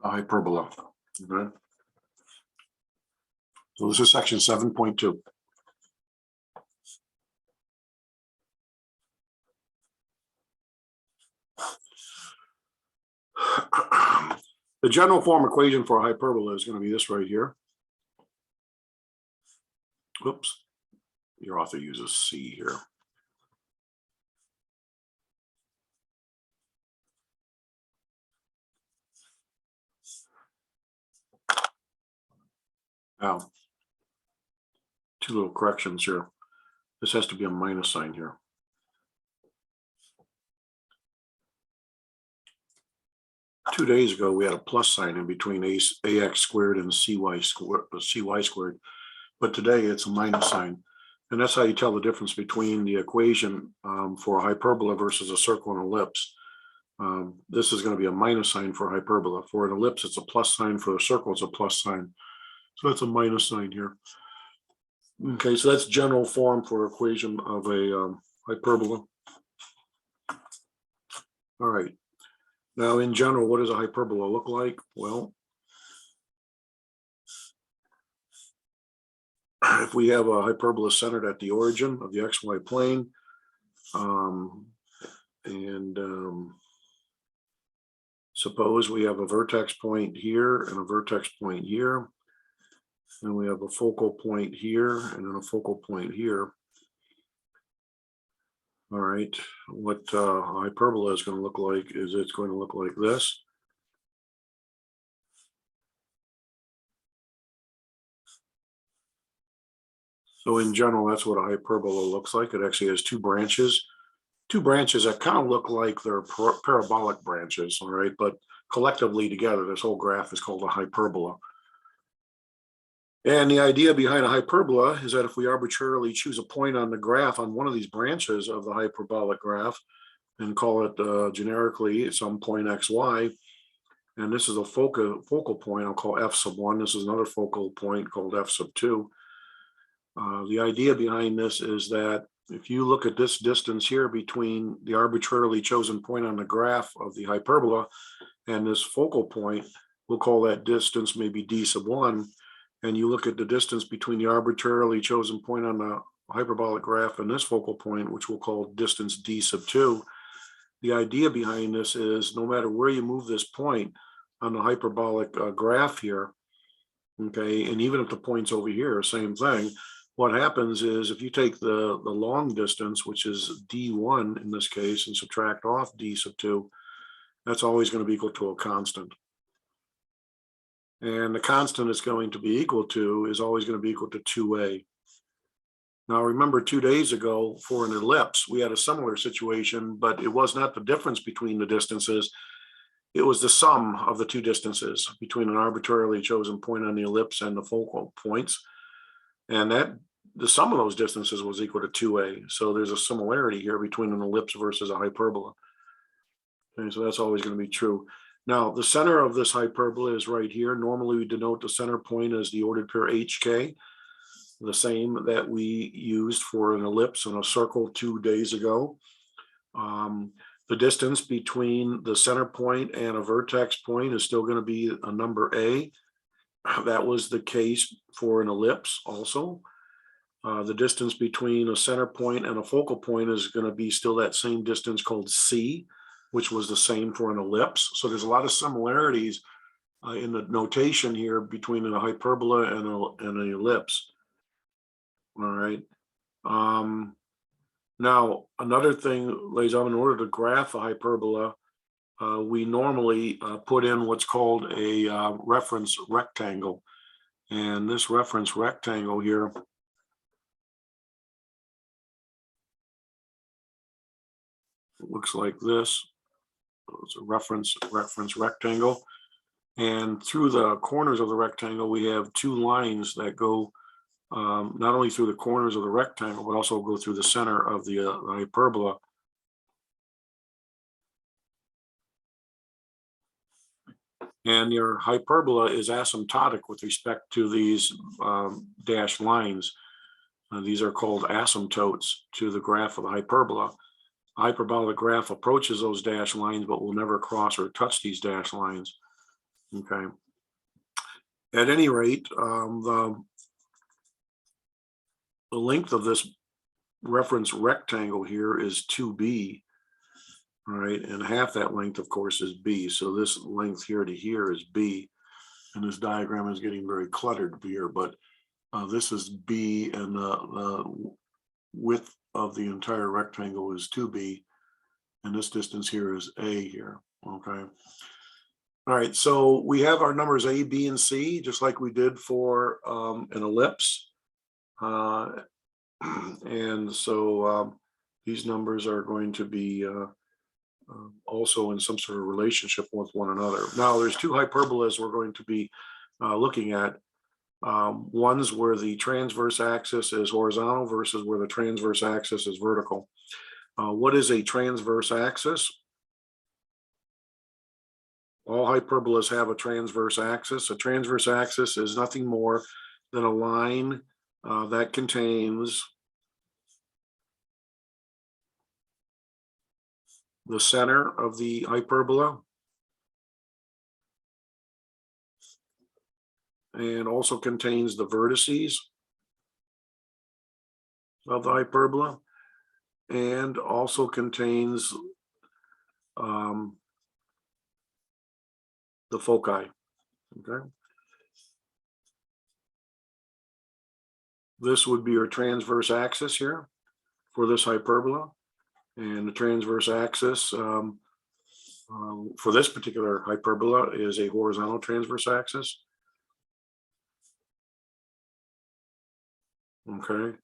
a hyperbola. Okay. So this is section 7.2. The general form equation for a hyperbola is going to be this right here. Oops, your author uses C here. Now, two little corrections here. This has to be a minus sign here. Two days ago, we had a plus sign in between ax squared and cy squared, but today it's a minus sign. And that's how you tell the difference between the equation for a hyperbola versus a circle and ellipse. This is going to be a minus sign for hyperbola. For an ellipse, it's a plus sign. For a circle, it's a plus sign. So that's a minus sign here. Okay, so that's general form for equation of a hyperbola. All right. Now, in general, what does a hyperbola look like? Well, if we have a hyperbola centered at the origin of the xy plane, suppose we have a vertex point here and a vertex point here, and we have a focal point here and then a focal point here. All right, what a hyperbola is going to look like is it's going to look like this. So in general, that's what a hyperbola looks like. It actually has two branches that kind of look like they're parabolic branches, all right? But collectively together, this whole graph is called a hyperbola. And the idea behind a hyperbola is that if we arbitrarily choose a point on the graph on one of these branches of the hyperbolic graph and call it generically some point xy, and this is a focal point, I'll call f sub 1. This is another focal point called f sub 2. The idea behind this is that if you look at this distance here between the arbitrarily chosen point on the graph of the hyperbola and this focal point, we'll call that distance maybe d sub 1. And you look at the distance between the arbitrarily chosen point on the hyperbolic graph and this focal point, which we'll call distance d sub 2. The idea behind this is no matter where you move this point on the hyperbolic graph here, okay, and even if the point's over here, same thing, what happens is if you take the long distance, which is d1 in this case, and subtract off d sub 2, that's always going to be equal to a constant. And the constant it's going to be equal to is always going to be equal to 2a. Now remember 2 days ago for an ellipse, we had a similar situation, but it was not the difference between the distances. It was the sum of the two distances between an arbitrarily chosen point on the ellipse and the focal points. And that the sum of those distances was equal to 2a. So there's a similarity here between an ellipse versus a hyperbola. Okay, so that's always going to be true. Now, the center of this hyperbola is right here. Normally, we denote the center point as the ordered pair HK, the same that we used for an ellipse and a circle 2 days ago. The distance between the center point and a vertex point is still going to be a number A. That was the case for an ellipse also. The distance between a center point and a focal point is going to be still that same distance called C, which was the same for an ellipse. So there's a lot of similarities in the notation here between a hyperbola and an ellipse. All right. Now, another thing, ladies and gentlemen, in order to graph a hyperbola, we normally put in what's called a reference rectangle. And this reference rectangle here looks like this. It's a reference rectangle. And through the corners of the rectangle, we have two lines that go not only through the corners of the rectangle, but also go through the center of the hyperbola. And your hyperbola is asymptotic with respect to these dashed lines. These are called asymptotes to the graph of the hyperbola. A hyperbolic graph approaches those dashed lines, but will never cross or touch these dashed lines. Okay. At any rate, the length of this reference rectangle here is 2b, right? And half that length, of course, is b. So this length here to here is b. And this diagram is getting very cluttered here, but this is b, and the width of the entire rectangle is 2b. And this distance here is a here, okay? All right, so we have our numbers a, b, and c, just like we did for an ellipse. And so these numbers are going to be also in some sort of relationship with one another. Now, there's two hyperbolas we're going to be looking at. One's where the transverse axis is horizontal versus where the transverse axis is vertical. What is a transverse axis? All hyperbolas have a transverse axis. A transverse axis is nothing more than a line that contains the center of the hyperbola and also contains the vertices of the hyperbola, and also contains the foci. Okay, this would be your transverse axis here for this hyperbola, and the transverse axis for this particular hyperbola is a horizontal transverse axis. Okay.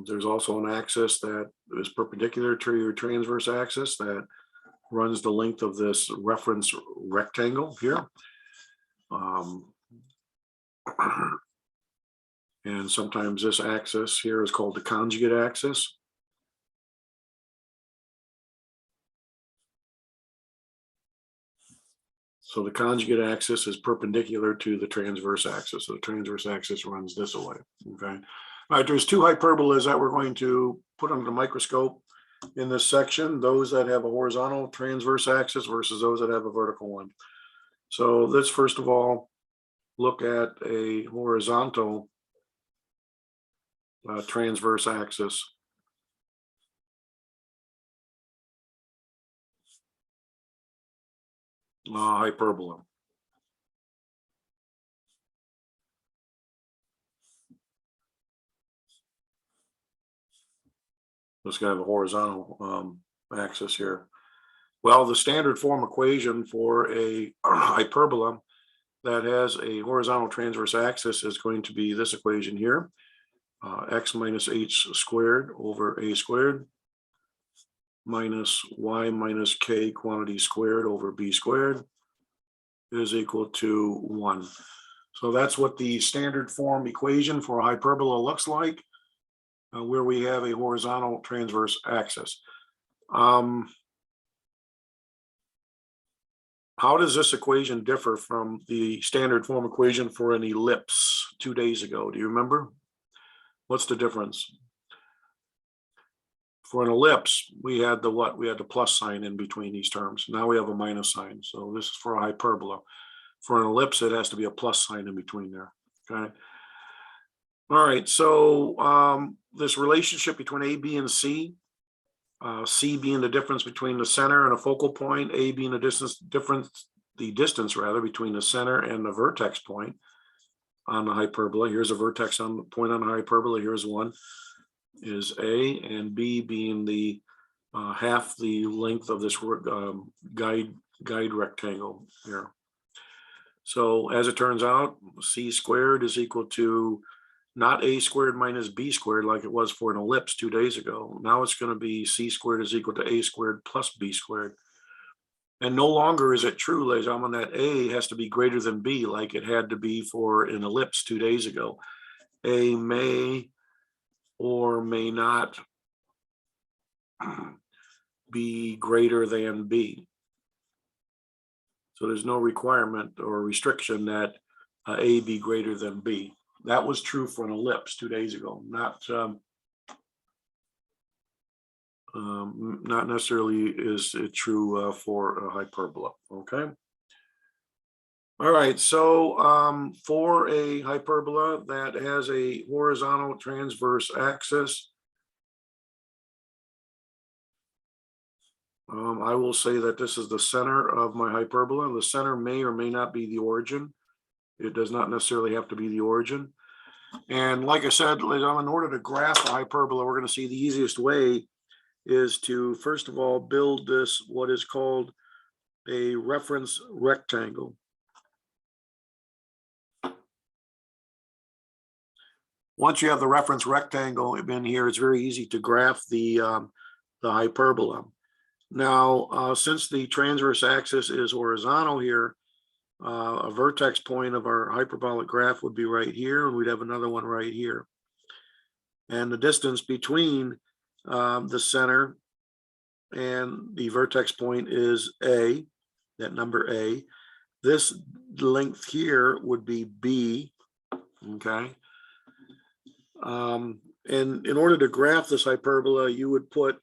There's also an axis that is perpendicular to your transverse axis that runs the length of this reference rectangle here. And sometimes this axis here is called the conjugate axis. So the conjugate axis is perpendicular to the transverse axis. So the transverse axis runs this way, okay? All right, there's two hyperbolas that we're going to put under the microscope in this section, those that have a horizontal transverse axis versus those that have a vertical one. So let's first of all look at a horizontal transverse axis. Hyperbola. Let's have a horizontal axis here. Well, the standard form equation for a hyperbola that has a horizontal transverse axis is going to be this equation here. X minus h squared over a squared minus y minus k quantity squared over b squared is equal to 1. So that's what the standard form equation for a hyperbola looks like, where we have a horizontal transverse axis. How does this equation differ from the standard form equation for an ellipse 2 days ago? Do you remember? What's the difference? For an ellipse, we had the what? We had the plus sign in between these terms. Now we have a minus sign. So this is for a hyperbola. For an ellipse, it has to be a plus sign in between there. Okay. All right. So this relationship between A, B, and C, C being the difference between the center and a focal point, A being the distance between the center and the vertex point on the hyperbola. Here's a vertex on the point on the hyperbola. Here's one. Is A, and B being the half the length of this guide rectangle here. So as it turns out, c squared is equal to not a squared minus b squared like it was for an ellipse 2 days ago. Now it's going to be c squared is equal to a squared plus b squared. And no longer is it true, ladies and gentlemen, that a has to be greater than b like it had to be for an ellipse 2 days ago. A may or may not be greater than b. So there's no requirement or restriction that a be greater than b. That was true for an ellipse 2 days ago, not Not necessarily is it true for a hyperbola. Okay. All right, so for a hyperbola that has a horizontal transverse axis, I will say that this is the center of my hyperbola. The center may or may not be the origin. It does not necessarily have to be the origin. And like I said, in order to graph a hyperbola, we're going to see the easiest way is to, first of all, build this, what is called a reference rectangle. Once you have the reference rectangle in here, it's very easy to graph the hyperbola. Now, since the transverse axis is horizontal here, a vertex point of our hyperbolic graph would be right here, and we'd have another one right here. And the distance between the center and the vertex point is A, that number A. This length here would be B, okay? And in order to graph this hyperbola, you would put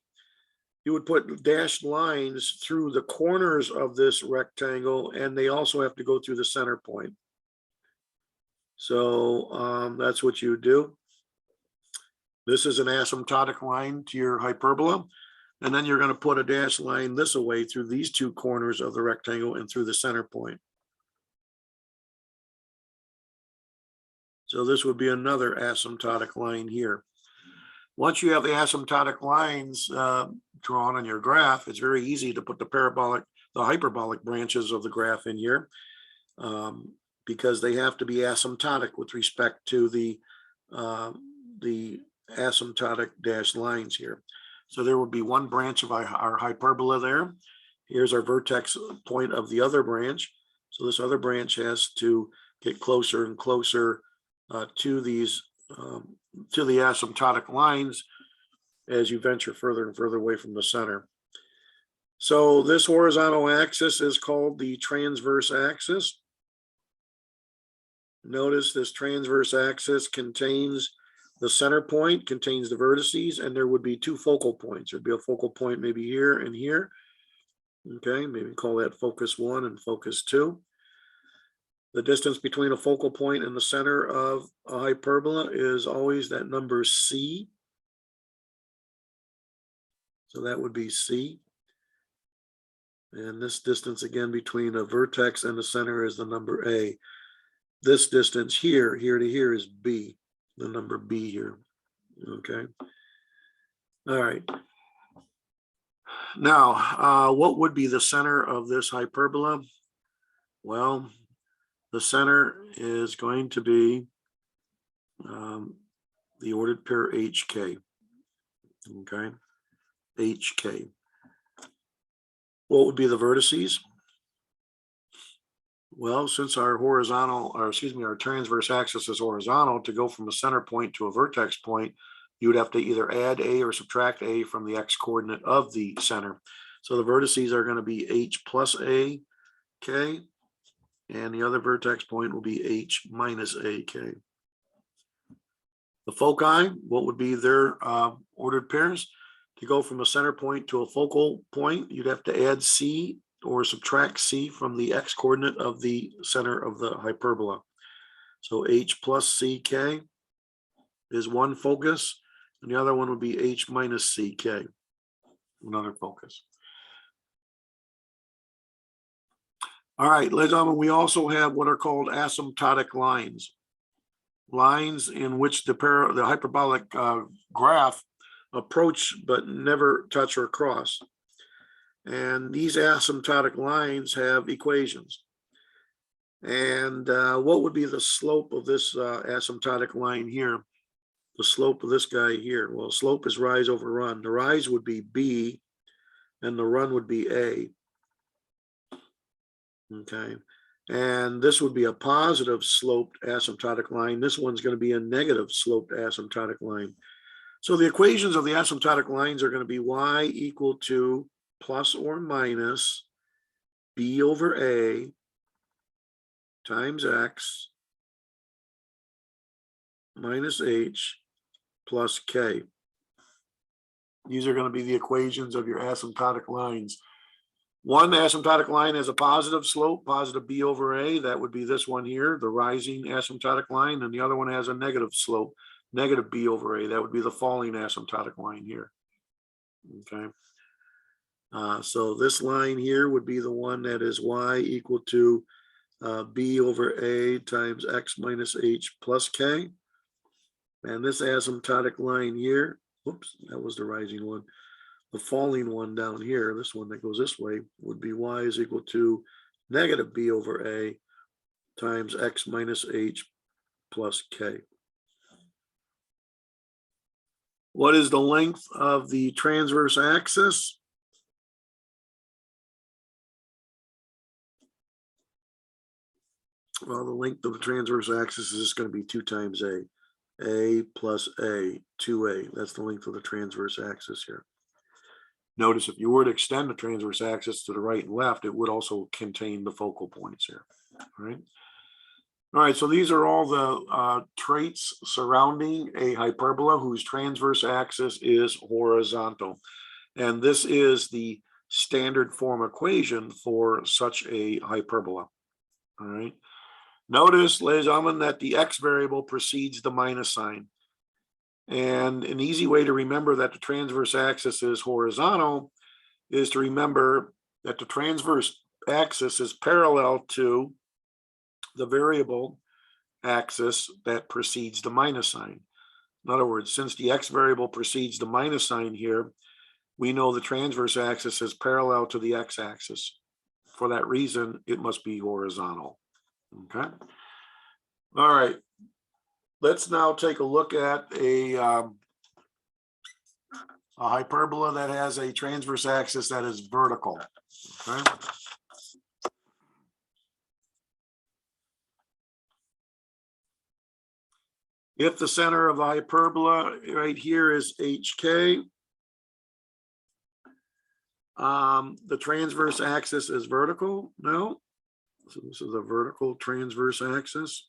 dashed lines through the corners of this rectangle, and they also have to go through the center point. So that's what you do. This is an asymptotic line to your hyperbola, and then you're going to put a dashed line this way through these two corners of the rectangle and through the center point. So this would be another asymptotic line here. Once you have the asymptotic lines drawn on your graph, it's very easy to put the hyperbolic branches of the graph in here because they have to be asymptotic with respect to the asymptotic dashed lines here. So there would be one branch of our hyperbola there. Here's our vertex point of the other branch. So this other branch has to get closer and closer to these to the asymptotic lines as you venture further and further away from the center. So this horizontal axis is called the transverse axis. Notice this transverse axis contains the center point, contains the vertices, and there would be two focal points. There'd be a focal point maybe here and here. Okay, maybe call that focus 1 and focus 2. The distance between a focal point and the center of a hyperbola is always that number C. So that would be C. And this distance again between a vertex and the center is the number A. This distance here to here is B, the number B here. Okay. All right. Now, what would be the center of this hyperbola? Well, the center is going to be the ordered pair HK, okay, HK. What would be the vertices? Well, since our our transverse axis is horizontal, to go from a center point to a vertex point, you would have to either add A or subtract A from the X coordinate of the center. So the vertices are going to be H plus A, K, and the other vertex point will be H minus AK. The foci, what would be their ordered pairs? To go from a center point to a focal point, you'd have to add C or subtract C from the X coordinate of the center of the hyperbola. So H plus CK is one focus, and the other one would be H minus CK, another focus. All right, ladies and gentlemen, we also have what are called asymptotic lines. Lines in which the hyperbolic graph approach but never touch or cross. And these asymptotic lines have equations. And what would be the slope of this asymptotic line here? The slope of this guy here? Well, slope is rise over run. The rise would be B, and the run would be A. Okay, and this would be a positive sloped asymptotic line. This one's going to be a negative sloped asymptotic line. So the equations of the asymptotic lines are going to be y equal to plus or minus B over A times X minus H plus K. These are going to be the equations of your asymptotic lines. One asymptotic line has a positive slope, positive b over a. That would be this one here, the rising asymptotic line. And the other one has a negative slope, negative b over a. That would be the falling asymptotic line here. Okay. So this line here would be the one that is y equal to b over a times x minus h plus k. And this asymptotic line here, whoops, that was the rising one. The falling one down here, this one that goes this way, would be y is equal to negative b over a times x minus h plus k. What is the length of the transverse axis? Well, the length of the transverse axis is just going to be 2 times a plus a, 2a. That's the length of the transverse axis here. Notice if you were to extend the transverse axis to the right and left, it would also contain the focal points here. All right. All right, so these are all the traits surrounding a hyperbola whose transverse axis is horizontal. And this is the standard form equation for such a hyperbola. All right. Notice, ladies and gentlemen, that the x variable precedes the minus sign. And an easy way to remember that the transverse axis is horizontal is to remember that the transverse axis is parallel to the variable axis that precedes the minus sign. In other words, since the x variable precedes the minus sign here, we know the transverse axis is parallel to the x-axis. For that reason, it must be horizontal. Okay. All right. Let's now take a look at a hyperbola that has a transverse axis that is vertical. Okay. If the center of the hyperbola right here is HK, the transverse axis is vertical. No. So this is a vertical transverse axis.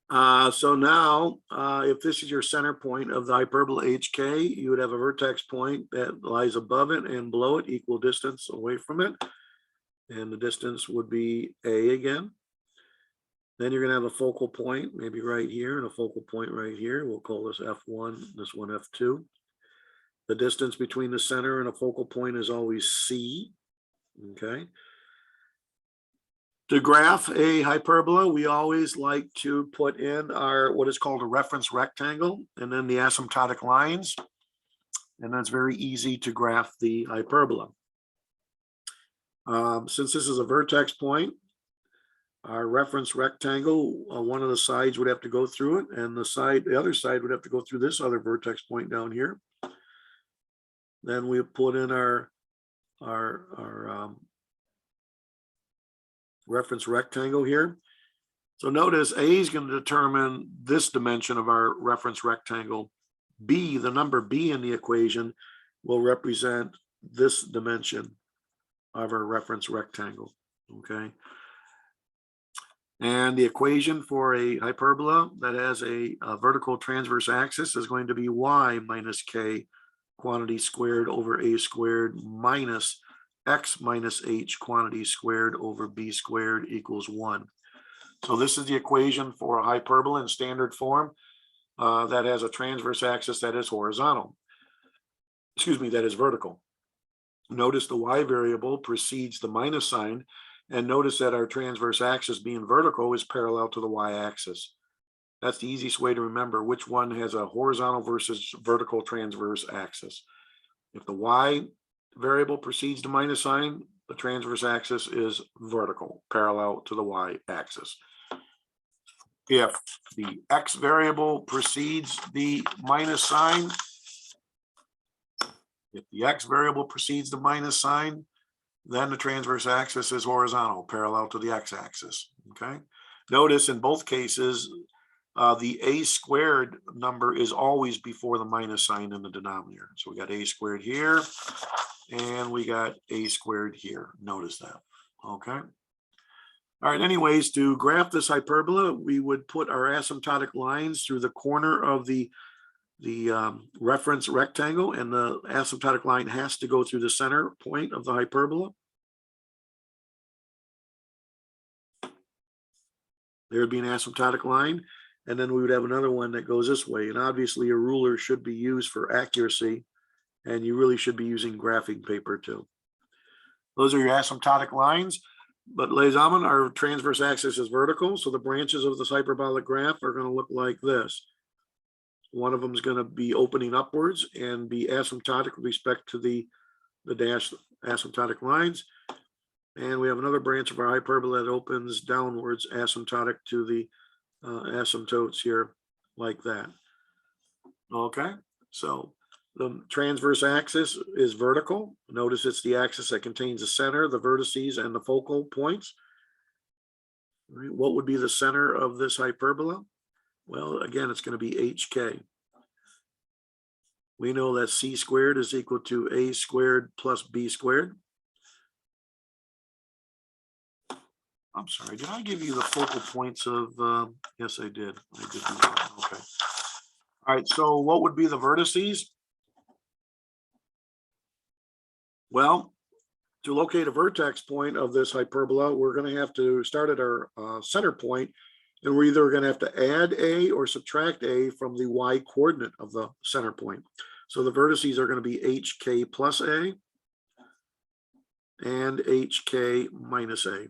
So now, if this is your center point of the hyperbola HK, you would have a vertex point that lies above it and below it, equal distance away from it. And the distance would be A again. Then you're going to have a focal point, maybe right here, and a focal point right here. We'll call this F1, this one F2. The distance between the center and a focal point is always C. Okay. To graph a hyperbola, we always like to put in our what is called a reference rectangle and then the asymptotic lines. And that's very easy to graph the hyperbola. Since this is a vertex point, our reference rectangle, one of the sides would have to go through it, and the other side would have to go through this other vertex point down here. Then we put in our reference rectangle here. So notice A is going to determine this dimension of our reference rectangle. B, the number B in the equation, will represent this dimension of our reference rectangle. Okay. And the equation for a hyperbola that has a vertical transverse axis is going to be y minus k quantity squared over a squared minus x minus h quantity squared over b squared equals 1. So this is the equation for a hyperbola in standard form that has a transverse axis that is horizontal. Excuse me, that is vertical. Notice the y variable precedes the minus sign, and notice that our transverse axis being vertical is parallel to the y-axis. That's the easiest way to remember which one has a horizontal versus vertical transverse axis. If the y variable precedes the minus sign, the transverse axis is vertical, parallel to the y-axis. If the x variable precedes the minus sign, then the transverse axis is horizontal, parallel to the x-axis. Okay. Notice in both cases, the a squared number is always before the minus sign in the denominator. So we got a squared here, and we got a squared here. Notice that. Okay. All right, anyways, to graph this hyperbola, we would put our asymptotic lines through the corner of the reference rectangle, and the asymptotic line has to go through the center point of the hyperbola. There would be an asymptotic line, and then we would have another one that goes this way. And obviously a ruler should be used for accuracy, and you really should be using graphing paper too. Those are your asymptotic lines. But ladies and gentlemen, our transverse axis is vertical, so the branches of this hyperbolic graph are going to look like this. One of them is going to be opening upwards and be asymptotic with respect to the dashed asymptotic lines. And we have another branch of our hyperbola that opens downwards, asymptotic to the asymptotes here, like that. Okay, so the transverse axis is vertical. Notice it's the axis that contains the center, the vertices, and the focal points. All right, what would be the center of this hyperbola? Well, again, it's going to be HK. We know that C squared is equal to A squared plus B squared. I'm sorry, did I give you the focal points of, yes, I did. I did do that. Okay. All right, so what would be the vertices? Well, to locate a vertex point of this hyperbola, we're going to have to start at our center point, and we're either going to have to add A or subtract A from the y coordinate of the center point. So the vertices are going to be HK plus A and HK minus A.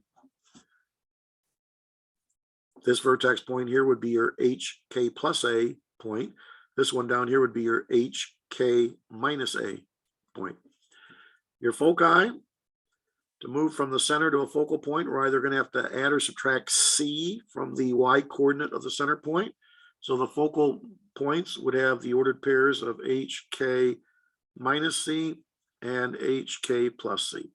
This vertex point here would be your HK plus A point. This one down here would be your HK minus A point. Your foci, to move from the center to a focal point, we're either going to have to add or subtract C from the y coordinate of the center point. So the focal points would have the ordered pairs of HK minus C and HK plus C.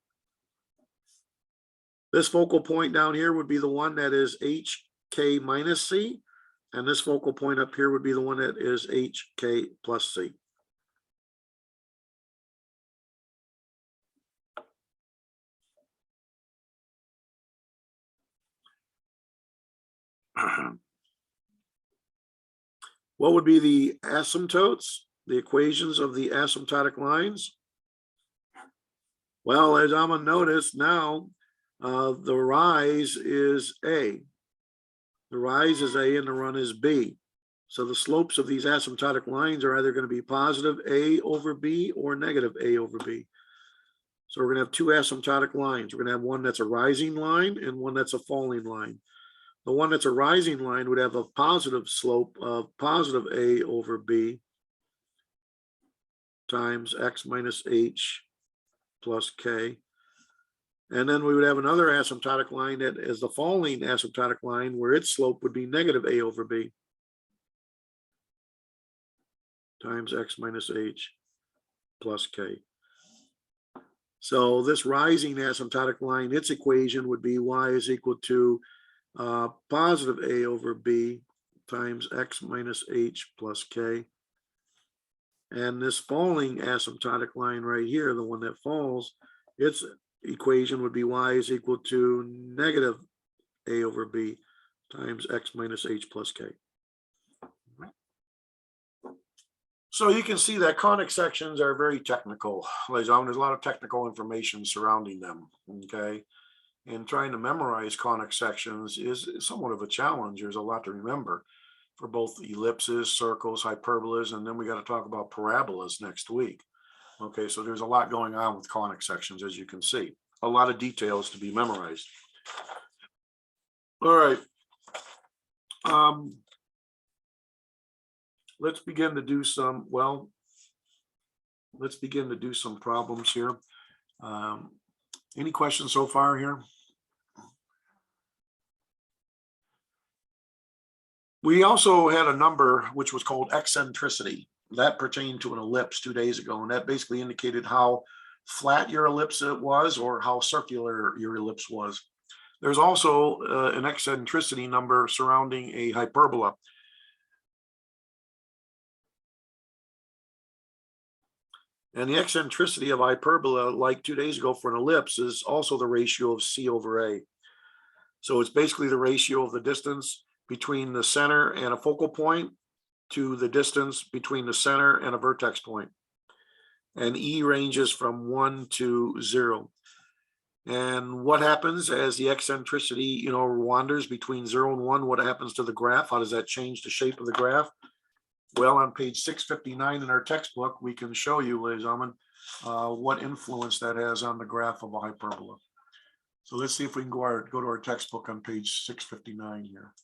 This focal point down here would be the one that is HK minus C, and this focal point up here would be the one that is HK plus C. What would be the asymptotes, the equations of the asymptotic lines? Well, as I'm going to notice now, the rise is A. The rise is A and the run is B. So the slopes of these asymptotic lines are either going to be positive A over B or negative A over B. So we're going to have two asymptotic lines. We're going to have one that's a rising line and one that's a falling line. The one that's a rising line would have a positive slope of positive A over B times X minus H plus K. And then we would have another asymptotic line that is the falling asymptotic line where its slope would be negative A over B times X minus H plus K. So this rising asymptotic line, its equation would be y is equal to positive A over B times X minus H plus K. And this falling asymptotic line right here, the one that falls, its equation would be y is equal to negative A over B times X minus H plus K. So you can see that conic sections are very technical. There's a lot of technical information surrounding them, okay? And trying to memorize conic sections is somewhat of a challenge. There's a lot to remember for both ellipses, circles, hyperbolas, and then we got to talk about parabolas next week. Okay, so there's a lot going on with conic sections, as you can see. A lot of details to be memorized. All right. Let's begin to do some, let's begin to do some problems here. Any questions so far here? We also had a number which was called eccentricity. That pertained to an ellipse 2 days ago, and that basically indicated how flat your ellipse was or how circular your ellipse was. There's also an eccentricity number surrounding a hyperbola. And the eccentricity of hyperbola, like 2 days ago for an ellipse, is also the ratio of C over A. So it's basically the ratio of the distance between the center and a focal point to the distance between the center and a vertex point. And E ranges from 1 to 0. And what happens as the eccentricity, wanders between 0 and 1? What happens to the graph? How does that change the shape of the graph? Well, on page 659 in our textbook, we can show you, ladies and gentlemen, what influence that has on the graph of a hyperbola. So let's see if we can go to our textbook on page 659 here.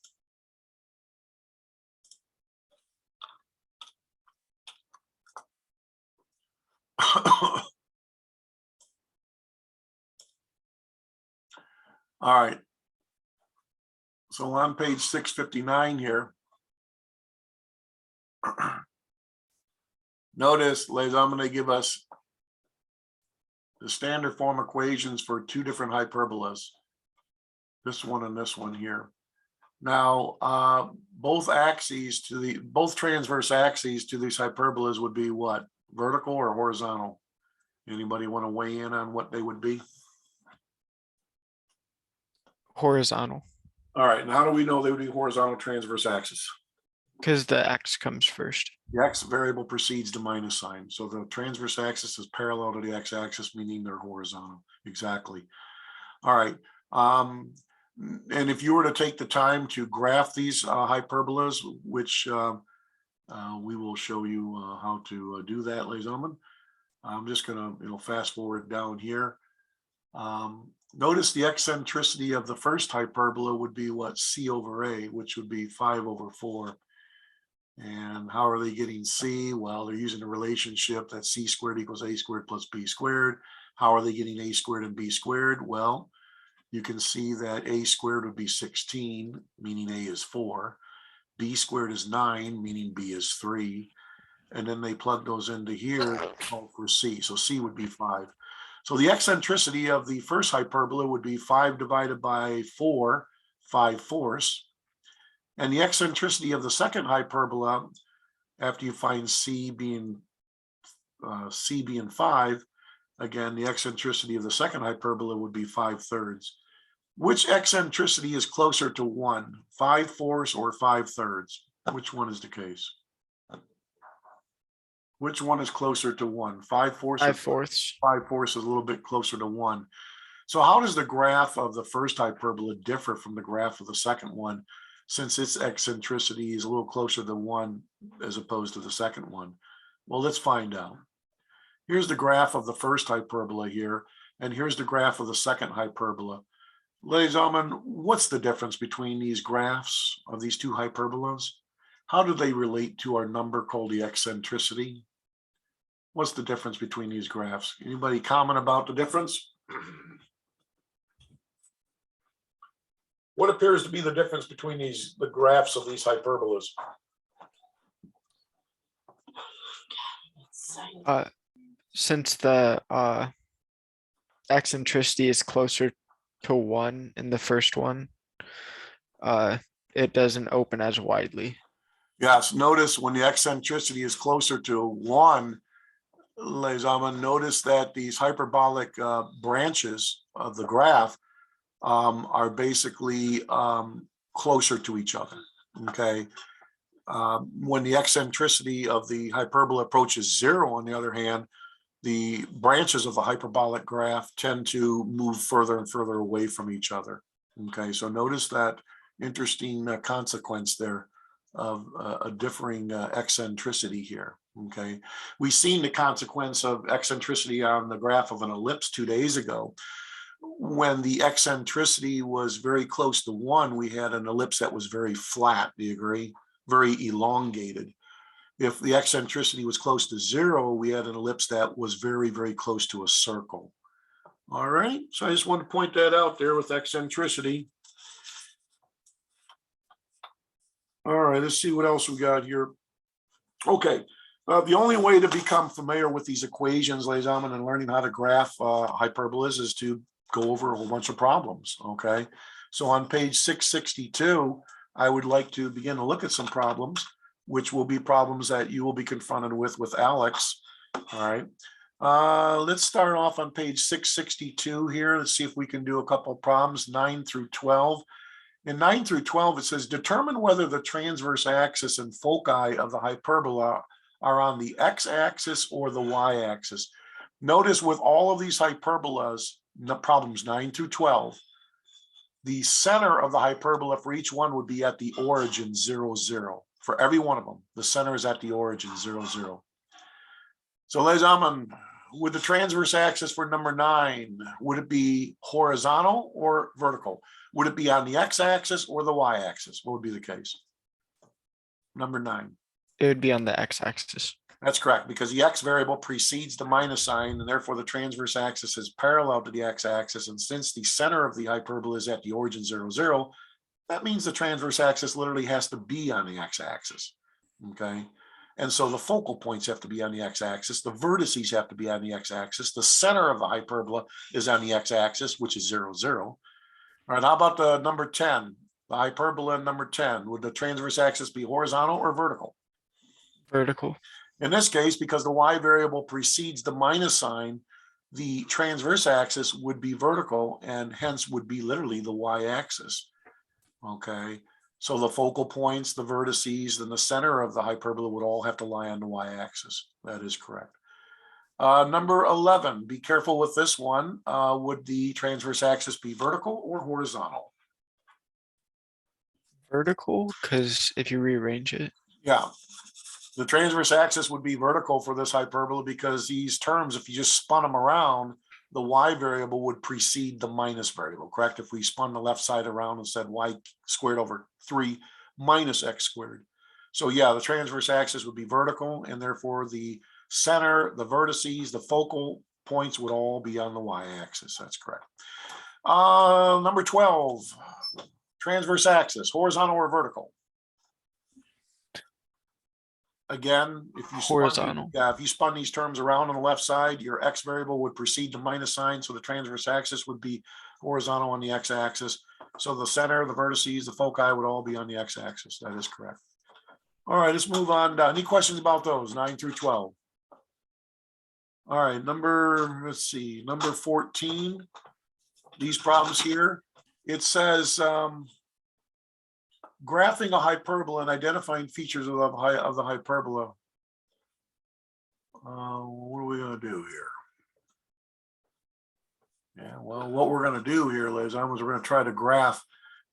All right. So on page 659 here, notice, ladies, I'm going to give us the standard form equations for two different hyperbolas, this one and this one here. Now, both transverse axes to these hyperbolas would be what? Vertical or horizontal? Anybody want to weigh in on what they would be? Horizontal, All right, and how do we know they would be horizontal transverse axis? because the x comes first. The x variable precedes the minus sign. So the transverse axis is parallel to the x-axis, meaning they're horizontal. Exactly. All right. And if you were to take the time to graph these hyperbolas, which we will show you how to do that, ladies and gentlemen. I'm just going to fast forward down here. Notice the eccentricity of the first hyperbola would be what? C over A, which would be 5 over 4. And how are they getting C? Well, they're using the relationship that C squared equals A squared plus B squared. How are they getting A squared and B squared? Well, you can see that A squared would be 16, meaning A is 4. B squared is 9, meaning B is 3. And then they plug those into here for C. So C would be 5. So the eccentricity of the first hyperbola would be 5 divided by 4, 5/4. And the eccentricity of the second hyperbola, after you find C being 5, again, the eccentricity of the second hyperbola would be 5/3. Which eccentricity is closer to 1, 5/4 or 5/3? Which one is the case? Which one is closer to 1, 5/4? 5/4. 5/4 is a little bit closer to 1. So how does the graph of the first hyperbola differ from the graph of the second one, since its eccentricity is a little closer to 1 as opposed to the second one? Well, let's find out. Here's the graph of the first hyperbola here, and here's the graph of the second hyperbola. Ladies and gentlemen, what's the difference between these graphs of these two hyperbolas? How do they relate to our number called the eccentricity? What's the difference between these graphs? Anybody comment about the difference? What appears to be the difference between the graphs of these hyperbolas? Since the eccentricity is closer to 1 in the first one, it doesn't open as widely. Yes, notice when the eccentricity is closer to 1, ladies and gentlemen, notice that these hyperbolic branches of the graph are basically closer to each other, okay? When the eccentricity of the hyperbola approaches 0, on the other hand, the branches of the hyperbolic graph tend to move further and further away from each other, okay? So notice that interesting consequence there of a differing eccentricity here, okay? We've seen the consequence of eccentricity on the graph of an ellipse 2 days ago. When the eccentricity was very close to 1, we had an ellipse that was very flat, do you agree? Very elongated. If the eccentricity was close to 0, we had an ellipse that was very, very close to a circle. All right, so I just want to point that out there with eccentricity. All right, let's see what else we got here. Okay, the only way to become familiar with these equations, ladies and gentlemen, and learning how to graph hyperbolas is to go over a whole bunch of problems, okay? So on page 662, I would like to begin to look at some problems, which will be problems that you will be confronted with Alex, all right? Let's start off on page 662 here. Let's see if we can do a couple of problems, 9 through 12. In 9 through 12, it says determine whether the transverse axis and foci of the hyperbola are on the x-axis or the y-axis. Notice with all of these hyperbolas, problems 9 through 12, the center of the hyperbola for each one would be at the origin 0, 0. For every one of them, the center is at the origin 0, 0. So ladies and gentlemen, with the transverse axis for number 9, would it be horizontal or vertical? Would it be on the x-axis or the y-axis? What would be the case? Number 9. It would be on the x-axis. That's correct, because the x variable precedes the minus sign, and therefore the transverse axis is parallel to the x-axis. And since the center of the hyperbola is at the origin 0, 0, that means the transverse axis literally has to be on the x-axis. Okay. And so the focal points have to be on the x-axis. The vertices have to be on the x-axis. The center of the hyperbola is on the x-axis, which is 0, 0. All right, how about the number 10? The hyperbola number 10. Would the transverse axis be horizontal or vertical? Vertical. In this case, because the y variable precedes the minus sign, the transverse axis would be vertical and hence would be literally the y-axis. Okay. So the focal points, the vertices, and the center of the hyperbola would all have to lie on the y-axis. That is correct. Number 11, be careful with this one. Would the transverse axis be vertical or horizontal? Vertical, because if you rearrange it. Yeah. The transverse axis would be vertical for this hyperbola because these terms, if you just spun them around, the y variable would precede the minus variable, correct? If we spun the left side around and said y squared over 3 minus x squared. So yeah, the transverse axis would be vertical, and therefore the center, the vertices, the focal points would all be on the y-axis. That's correct. Number 12, transverse axis, horizontal or vertical? Again, if you Horizontal. if you spun these terms around on the left side, your x variable would precede the minus sign, so the transverse axis would be horizontal on the x-axis. So the center, the vertices, the foci would all be on the x-axis. That is correct. All right, let's move on. Any questions about those, 9 through 12? All right, let's see, number 14. These problems here, it says graphing a hyperbola and identifying features of the hyperbola. What are we going to do here? Yeah, well, what we're going to do here, ladies and gentlemen, is we're going to try to graph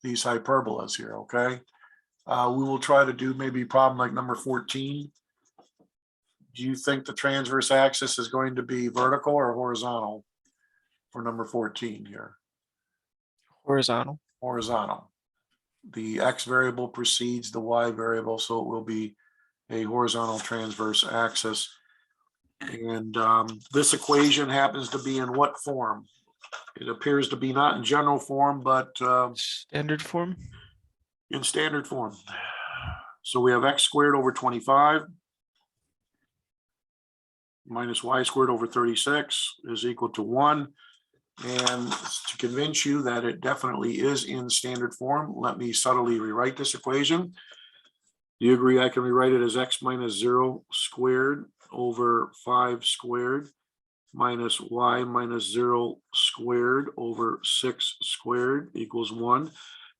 these hyperbolas here, okay? We will try to do maybe problem like number 14. Do you think the transverse axis is going to be vertical or horizontal for number 14 here? Horizontal. Horizontal. The x variable precedes the y variable, so it will be a horizontal transverse axis. And this equation happens to be in what form? It appears to be not in general form, but Standard form. in standard form. So we have x squared over 25 minus y squared over 36 is equal to 1. And to convince you that it definitely is in standard form, let me subtly rewrite this equation. Do you agree I can rewrite it as x minus 0 squared over 5 squared minus y minus 0 squared over 6 squared equals 1?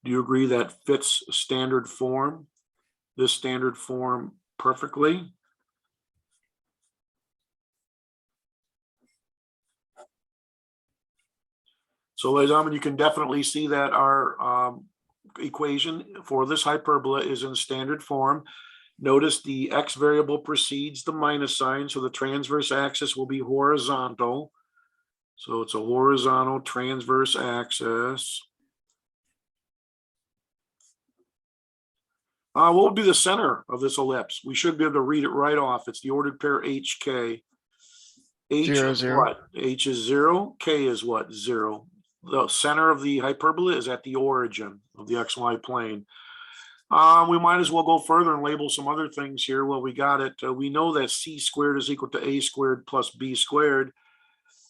Do you agree that fits standard form, this standard form perfectly? So ladies and gentlemen, you can definitely see that our equation for this hyperbola is in standard form. Notice the x variable precedes the minus sign, so the transverse axis will be horizontal. So it's a horizontal transverse axis. What would be the center of this ellipse? We should be able to read it right off. It's the ordered pair HK. H 0, is 0. what? H is 0. K is what? 0. The center of the hyperbola is at the origin of the XY plane. We might as well go further and label some other things here. Well, we got it. We know that c squared is equal to a squared plus b squared.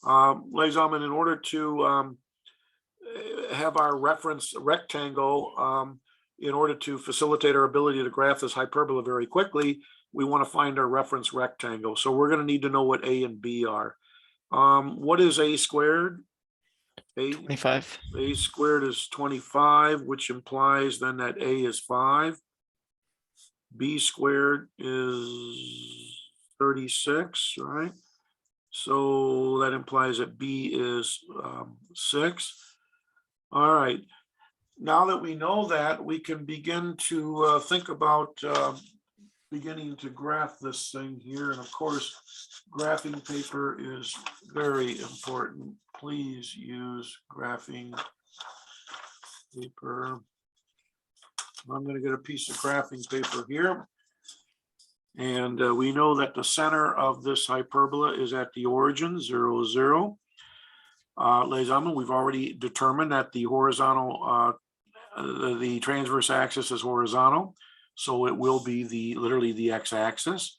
Ladies and gentlemen, in order to have our reference rectangle, in order to facilitate our ability to graph this hyperbola very quickly, we want to find our reference rectangle. So we're going to need to know what a and b are. What is a squared? 25. A squared is 25, which implies then that a is 5. B squared is 36, right? So that implies that B is 6. All right. Now that we know that, we can begin to think about beginning to graph this thing here. And of course, graphing paper is very important. Please use graphing paper. I'm going to get a piece of graphing paper here. And we know that the center of this hyperbola is at the origin, 0, 0. Ladies and gentlemen, we've already determined that the horizontal, the transverse axis is horizontal. So it will be literally the x-axis.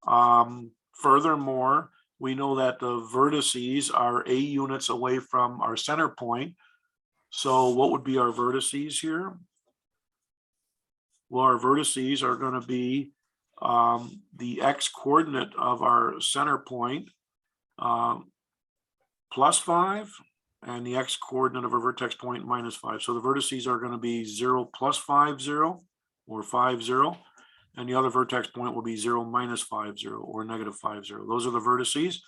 Furthermore, we know that the vertices are a units away from our center point. So what would be our vertices here? Well, our vertices are going to be the x coordinate of our center point plus 5 and the x coordinate of our vertex point minus 5. So the vertices are going to be 0 plus 5, 0 or 5, 0. And the other vertex point will be 0 minus 5, 0 or negative 5, 0. Those are the vertices.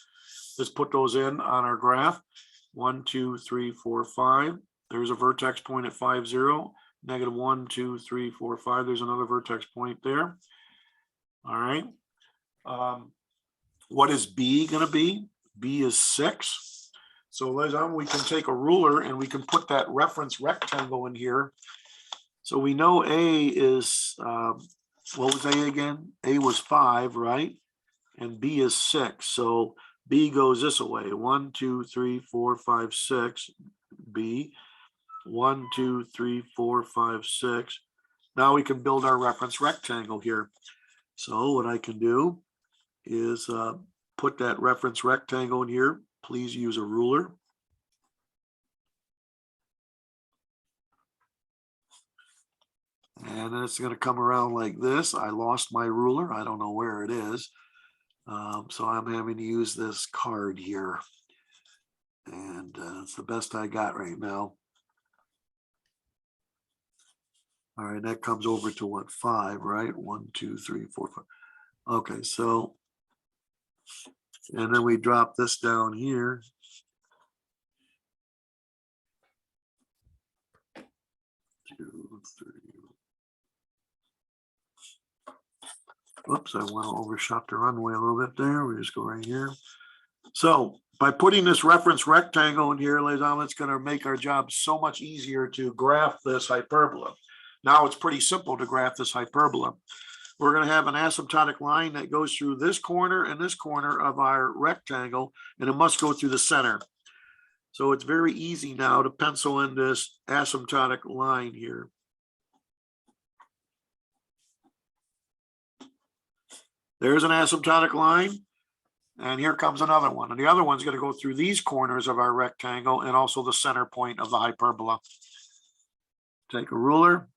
Let's put those in on our graph. 1, 2, 3, 4, 5. There's a vertex point at 5, 0. Negative 1, 2, 3, 4, 5. There's another vertex point there. All right. What is B going to be? B is 6. So we can take a ruler and we can put that reference rectangle in here. So we know A is, what was A again? A was 5, right? And B is 6. So B goes this way. 1, 2, 3, 4, 5, 6. B. 1, 2, 3, 4, 5, 6. Now we can build our reference rectangle here. So what I can do is put that reference rectangle in here. Please use a ruler. And then it's going to come around like this. I lost my ruler. I don't know where it is. So I'm having to use this card here. And it's the best I got right now. All right, that comes over to what, 5, right? 1, 2, 3, 4, 5. Okay, so, and then we drop this down here. 2, 3. Whoops, I went overshot the runway a little bit there. We just go right here. So by putting this reference rectangle in here, ladies and gentlemen, it's going to make our job so much easier to graph this hyperbola. Now it's pretty simple to graph this hyperbola. We're going to have an asymptotic line that goes through this corner and this corner of our rectangle, and it must go through the center. So it's very easy now to pencil in this asymptotic line here. There's an asymptotic line, and here comes another one. And the other one's going to go through these corners of our rectangle and also the center point of the hyperbola. Take a ruler.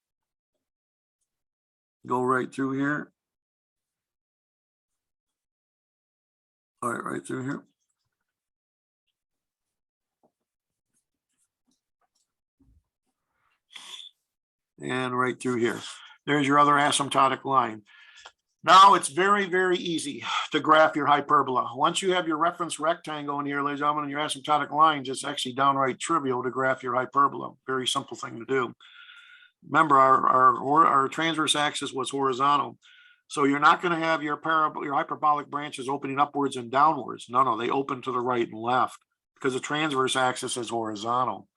Go right through here. All right, right through here. And right through here. There's your other asymptotic line. Now it's very, very easy to graph your hyperbola. Once you have your reference rectangle in here, ladies and gentlemen, and your asymptotic lines, it's actually downright trivial to graph your hyperbola. Very simple thing to do. Remember, our transverse axis was horizontal. So you're not going to have your hyperbolic branches opening upwards and downwards. No, they open to the right and left because the transverse axis is horizontal.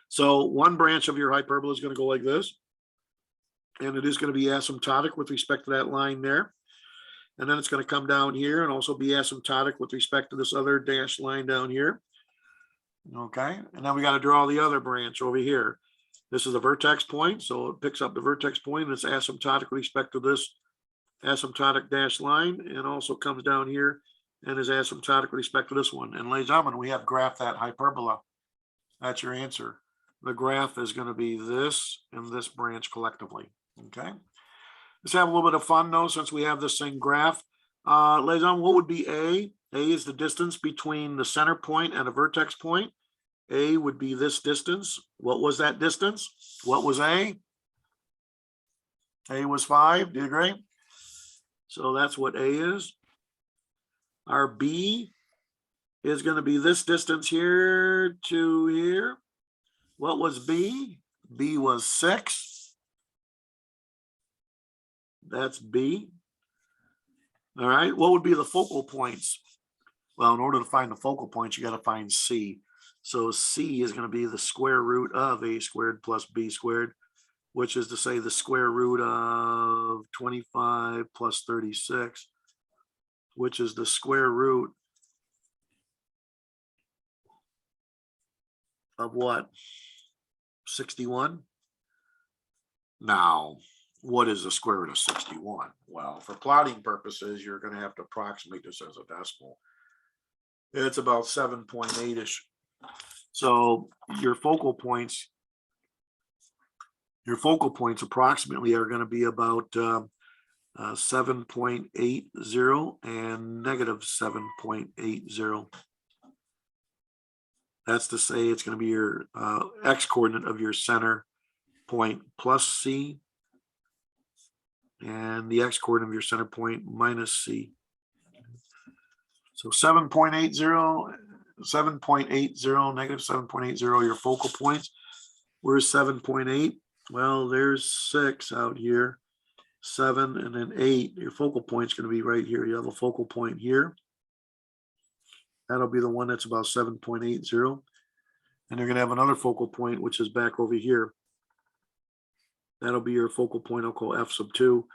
So one branch of your hyperbola is going to go like this. And it is going to be asymptotic with respect to that line there. And then it's going to come down here and also be asymptotic with respect to this other dashed line down here. Okay, and then we got to draw the other branch over here. This is a vertex point, so it picks up the vertex point and it's asymptotic with respect to this asymptotic dashed line, and also comes down here and is asymptotic with respect to this one. And ladies and gentlemen, we have graphed that hyperbola. That's your answer. The graph is going to be this and this branch collectively. Okay, let's have a little bit of fun though, since we have this thing graphed. Ladies and gentlemen, what would be A? A is the distance between the center point and a vertex point. A would be this distance. What was that distance? What was A? A was 5. Do you agree? So that's what A is. Our B is going to be this distance here to here. What was B? B was 6. That's B. All right. What would be the focal points? Well, in order to find the focal points, you got to find C. So C is going to be the square root of A squared plus B squared, which is to say the square root of 25 plus 36, which is the square root of what? 61? Now, what is the square root of 61? Well, for plotting purposes, you're going to have to approximate this as a decimal. It's about 7.8-ish. So your focal points approximately are going to be about 7.80 and negative 7.80. That's to say it's going to be your x coordinate of your center point plus C, and the x coordinate of your center point minus C. So 7.80, negative 7.80, your focal points. Where's 7.8? Well, there's 6 out here, 7, and then 8. Your focal point is going to be right here. You have a focal point here. That'll be the one that's about 7.80. And you're going to have another focal point, which is back over here. That'll be your focal point. I'll call F sub 2.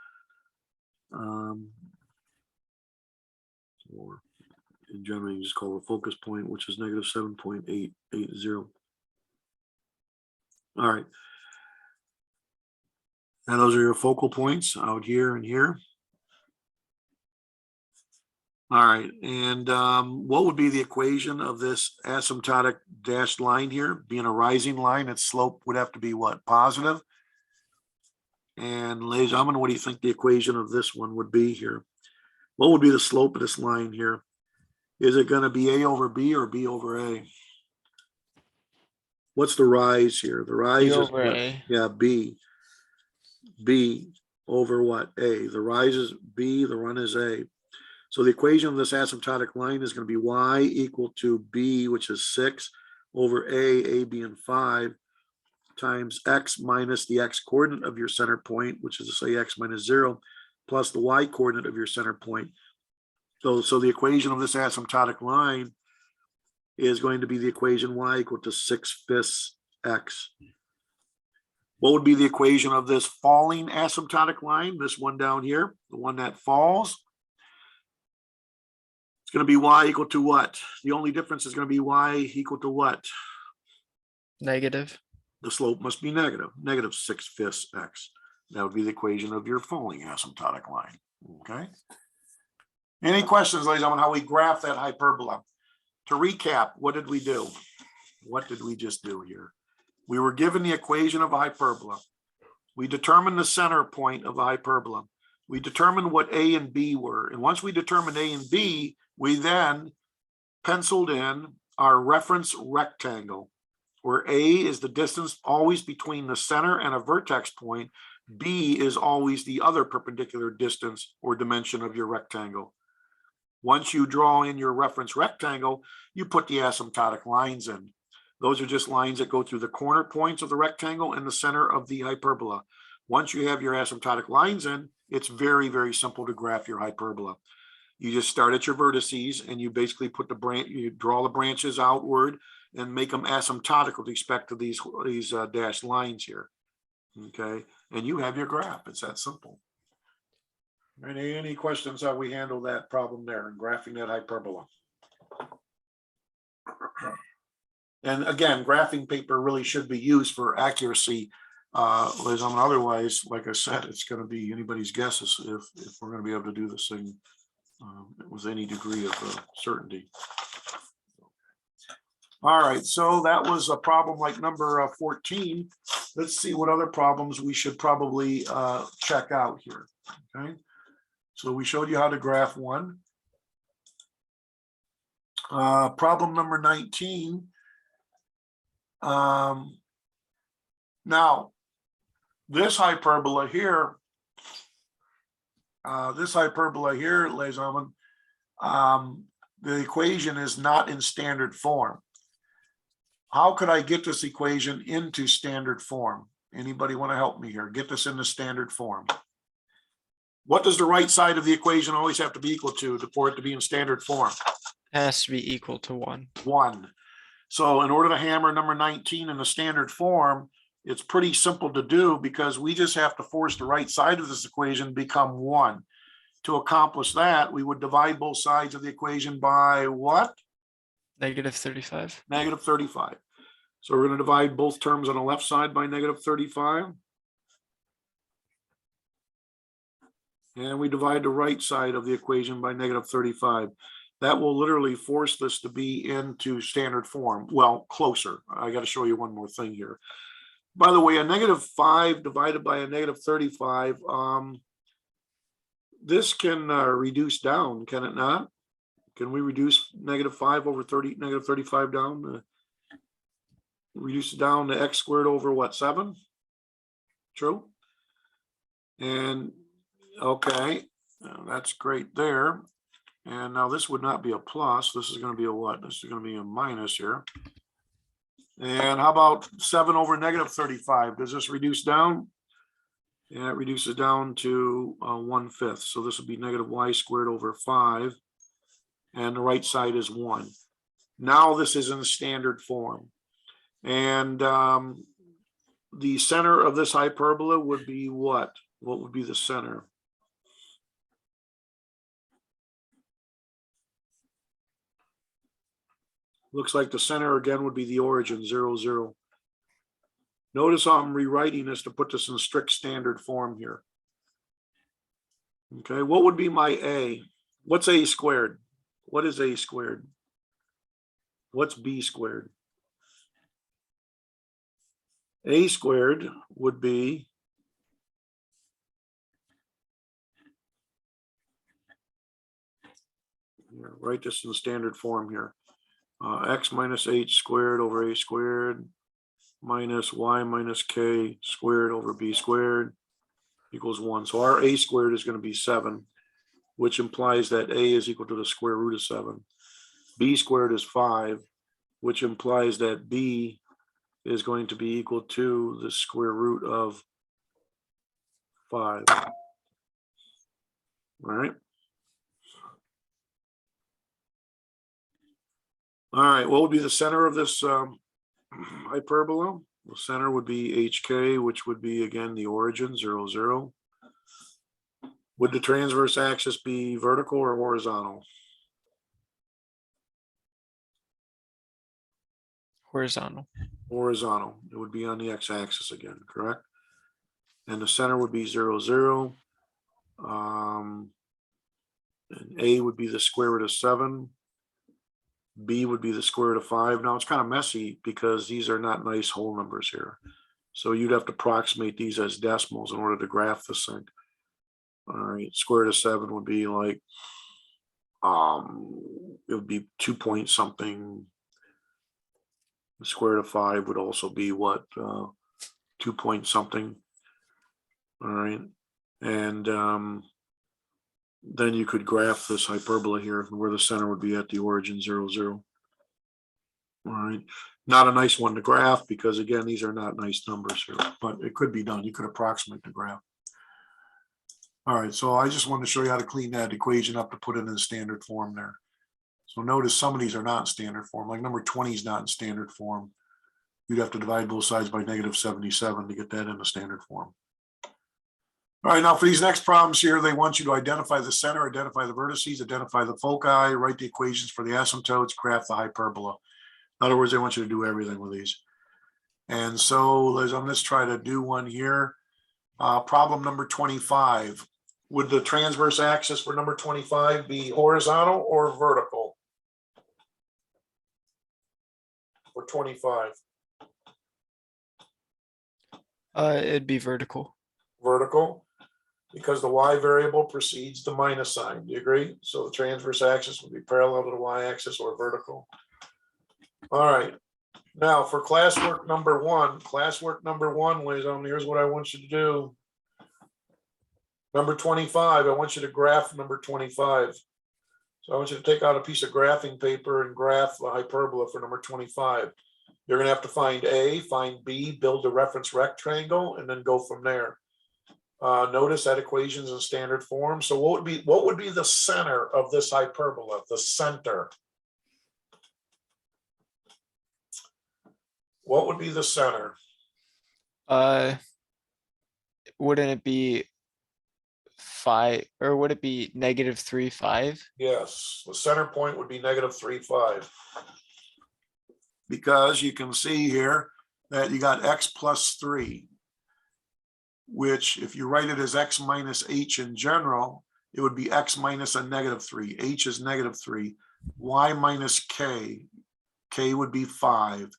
Or in general, you just call a focus point, which is negative 7.880. All right. And those are your focal points out here and here. All right, and what would be the equation of this asymptotic dashed line here? Being a rising line, its slope would have to be what? Positive. And ladies and gentlemen, what do you think the equation of this one would be here? What would be the slope of this line here? Is it going to be A over B or B over A? What's the rise here? The rise is over what? A. Yeah, B. B over what? A. The rise is B, the run is A. So the equation of this asymptotic line is going to be y equal to b, which is 6, over a being 5, times x minus the x coordinate of your center point, which is to say x minus 0, plus the y coordinate of your center point. So the equation of this asymptotic line is going to be the equation y equal to 6/5 x. What would be the equation of this falling asymptotic line, this one down here, the one that falls? It's going to be y equal to what? The only difference is going to be y equal to what? Negative. The slope must be negative, negative 6/5 x. That would be the equation of your falling asymptotic line. Okay. Any questions, ladies and gentlemen, how we graph that hyperbola? To recap, what did we do? What did we just do here? We were given the equation of a hyperbola. We determined the center point of a hyperbola. We determined what A and B were. And once we determined A and B, we then penciled in our reference rectangle, where A is the distance always between the center and a vertex point. B is always the other perpendicular distance or dimension of your rectangle. Once you draw in your reference rectangle, you put the asymptotic lines in. Those are just lines that go through the corner points of the rectangle and the center of the hyperbola. Once you have your asymptotic lines in, it's very, very simple to graph your hyperbola. You just start at your vertices and you basically put the branch, you draw the branches outward and make them asymptotic with respect to these dashed lines here. Okay, and you have your graph. It's that simple. Any questions how we handle that problem there and graphing that hyperbola? And again, graphing paper really should be used for accuracy. Otherwise, like I said, it's going to be anybody's guess if we're going to be able to do this thing with any degree of certainty. All right, so that was a problem like number 14. Let's see what other problems we should probably check out here. Okay, so we showed you how to graph one. Problem number 19. Now, this hyperbola here, ladies and gentlemen, the equation is not in standard form. How could I get this equation into standard form? Anybody want to help me here? Get this into standard form. What does the right side of the equation always have to be equal to for it to be in standard form? Has to be equal to 1. 1. So in order to hammer number 19 in the standard form, it's pretty simple to do because we just have to force the right side of this equation to become 1. To accomplish that, we would divide both sides of the equation by what? -35. Negative 35. So we're going to divide both terms on the left side by negative 35. And we divide the right side of the equation by negative 35. That will literally force this to be into standard form. Well, closer. I got to show you one more thing here. By the way, a -5 divided by a negative 35, this can reduce down, can it not? Can we reduce -5 over negative 35 down? Reduce it down to x squared over what, 7? True. And okay, that's great there. And now this would not be a plus. This is going to be a what? This is going to be a minus here. And how about 7 over negative 35? Does this reduce down? Yeah, it reduces down to 1/5. So this would be negative y squared over 5. And the right side is 1. Now this is in standard form. And the center of this hyperbola would be what? What would be the center? Looks like the center again would be the origin, 0, 0. Notice how I'm rewriting this to put this in strict standard form here. Okay, what would be my A? What's A squared? What is A squared? What's B squared? A squared would be write this in standard form here. X minus h squared over a squared minus y minus k squared over b squared equals 1. So our a squared is going to be 7, which implies that a is equal to the square root of 7. B squared is 5, which implies that b is going to be equal to the square root of 5. All right. All right, what would be the center of this hyperbola? The center would be HK, which would be, again, the origin, 0, 0. Would the transverse axis be vertical or horizontal? Horizontal. Horizontal. It would be on the x-axis again, correct? And the center would be 0, 0. And A would be the square root of 7. B would be the square root of 5. Now it's kind of messy because these are not nice whole numbers here. So you'd have to approximate these as decimals in order to graph this thing. All right, square root of 7 would be like, it would be 2 point something. The square root of 5 would also be what, 2 point something. All right, and then you could graph this hyperbola here where the center would be at the origin, 0, 0. All right, not a nice one to graph because again, these are not nice numbers here, but it could be done. You could approximate the graph. All right, so I just wanted to show you how to clean that equation up to put it in standard form there. So notice some of these are not in standard form, like number 20 is not in standard form. You'd have to divide both sides by negative 77 to get that into standard form. All right, now for these next problems here, they want you to identify the center, identify the vertices, identify the foci, write the equations for the asymptotes, graph the hyperbola. In other words, they want you to do everything with these. And so let's try to do one here. Problem number 25. Would the transverse axis for number 25 be horizontal or vertical? For 25. It'd be vertical. Vertical. because the y variable precedes the minus sign. Do you agree? So the transverse axis will be parallel to the y-axis or vertical. All right. Now for classwork number one, ladies and gentlemen, here's what I want you to do. Number 25, I want you to graph number 25. So I want you to take out a piece of graphing paper and graph the hyperbola for number 25. You're going to have to find A, find B, build a reference rectangle, and then go from there. Notice that equation's in standard form. So what would be the center of this hyperbola? The center. What would be the center? Wouldn't it be 5, or would it be -3, 5? Yes, the center point would be -3, 5. Because you can see here that you got x plus 3, which if you write it as x minus h in general, it would be x minus a -3. H is -3. Y minus k. K would be 5.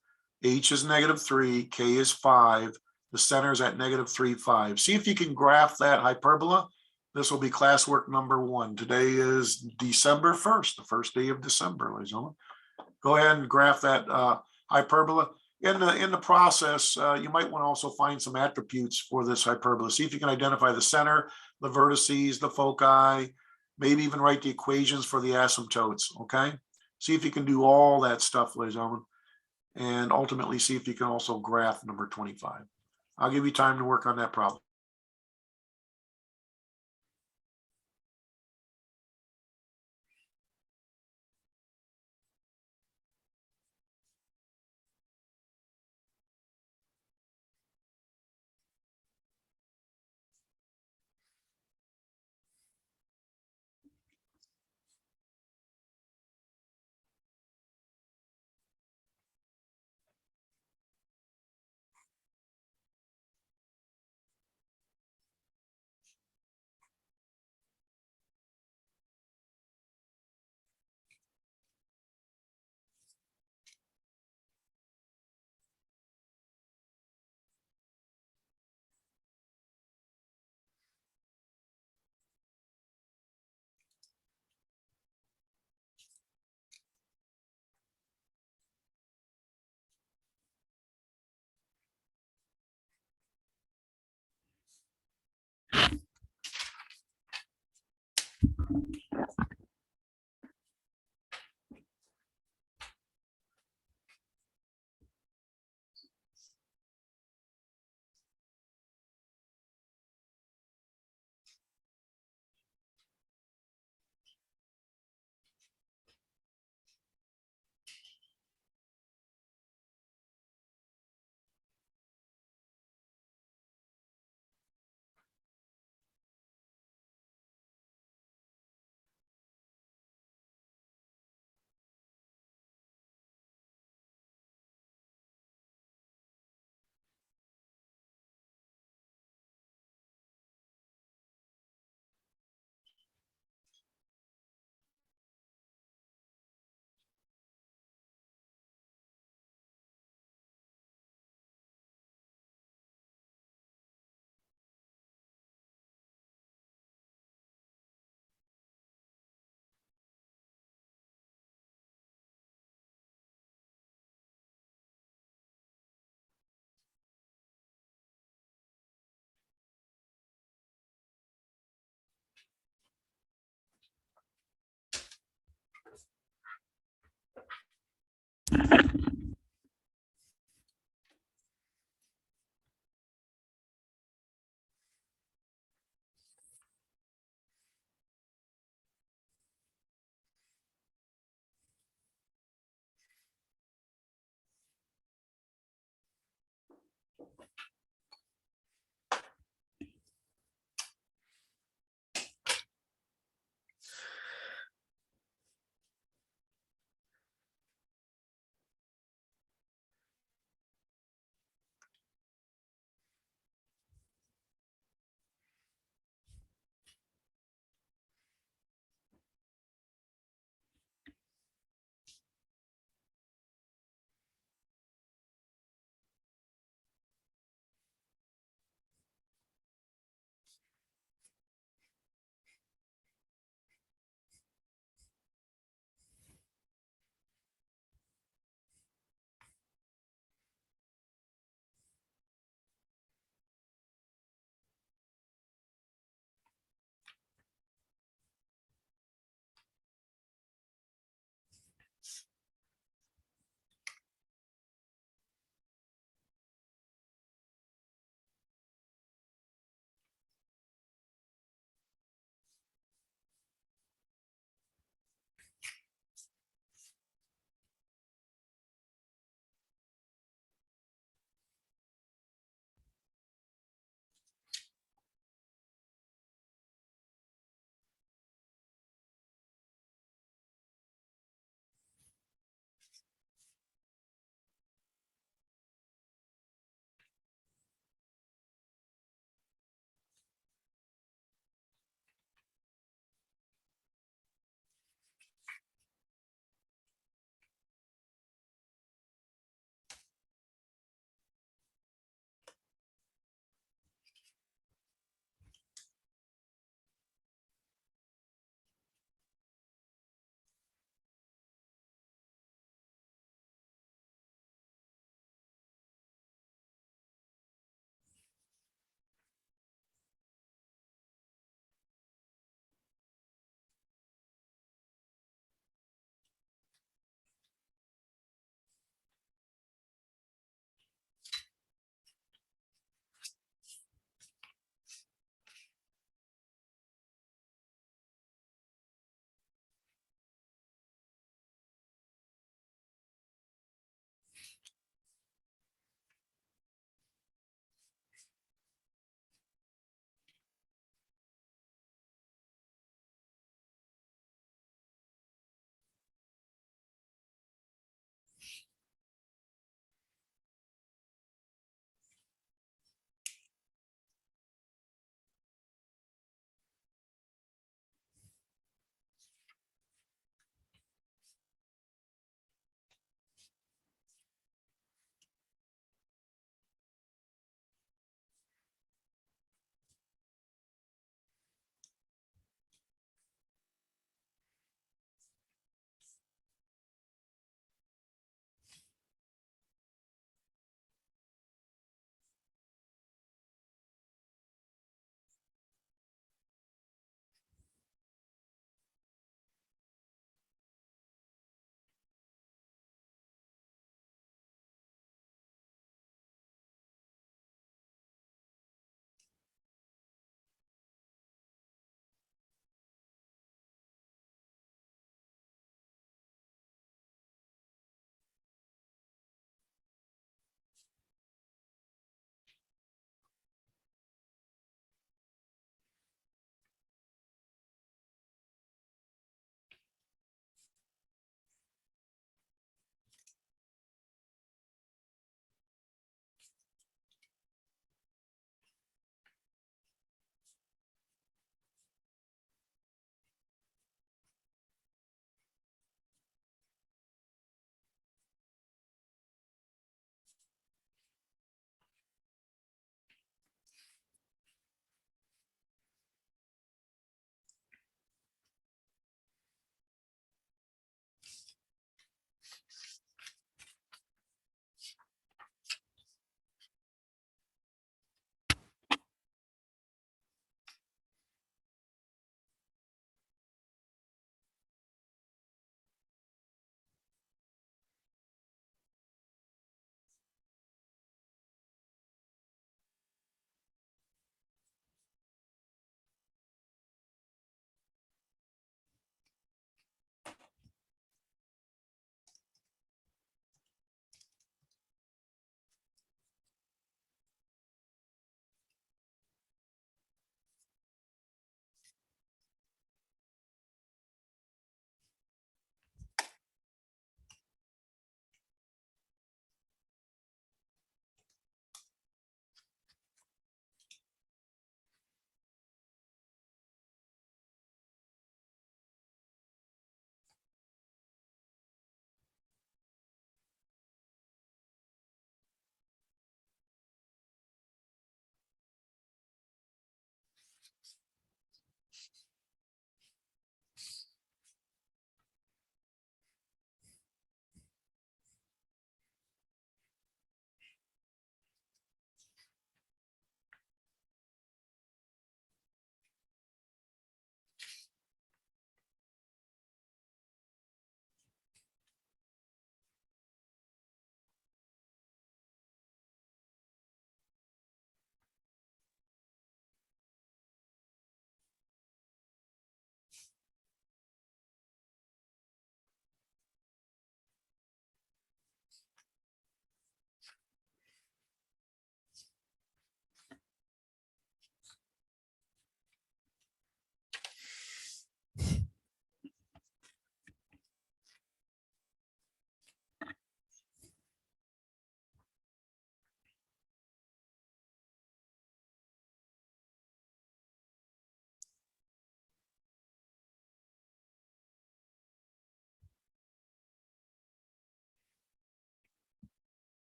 H is -3. K is 5. The center is at -3, 5. See if you can graph that hyperbola. This will be classwork number 1. Today is December 1st, the first day of December, ladies and gentlemen. Go ahead and graph that hyperbola. In the process, you might want to also find some attributes for this hyperbola. See if you can identify the center, the vertices, the foci, maybe even write the equations for the asymptotes, okay? See if you can do all that stuff, ladies and gentlemen, and ultimately see if you can also graph number 25. I'll give you time to work on that problem.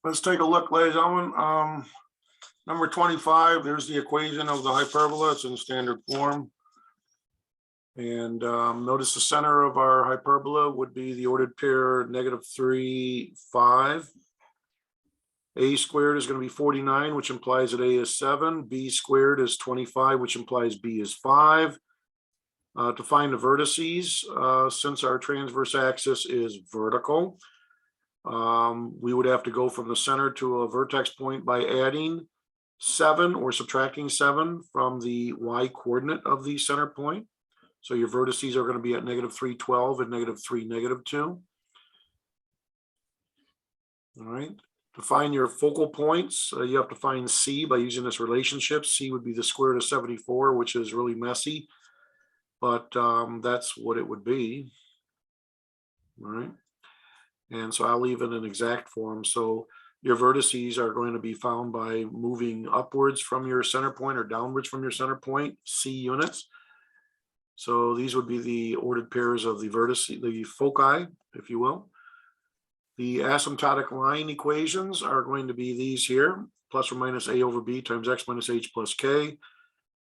Let's take a look, ladies and gentlemen. Number 25, there's the equation of the hyperbola. It's in standard form. And notice the center of our hyperbola would be the ordered pair -3, 5. A squared is going to be 49, which implies that A is 7. B squared is 25, which implies B is 5. To find the vertices, since our transverse axis is vertical, we would have to go from the center to a vertex point by adding 7 or subtracting 7 from the y coordinate of the center point. So your vertices are going to be at -3, 12 and -3, -2. All right. To find your focal points, you have to find C by using this relationship. C would be the square root of 74, which is really messy, but that's what it would be. All right. And so I'll leave it in exact form. So your vertices are going to be found by moving upwards from your center point or downwards from your center point, C units. So these would be the ordered pairs of the vertices, the foci, if you will. The asymptotic line equations are going to be these here, plus or minus A over B times X minus H plus K.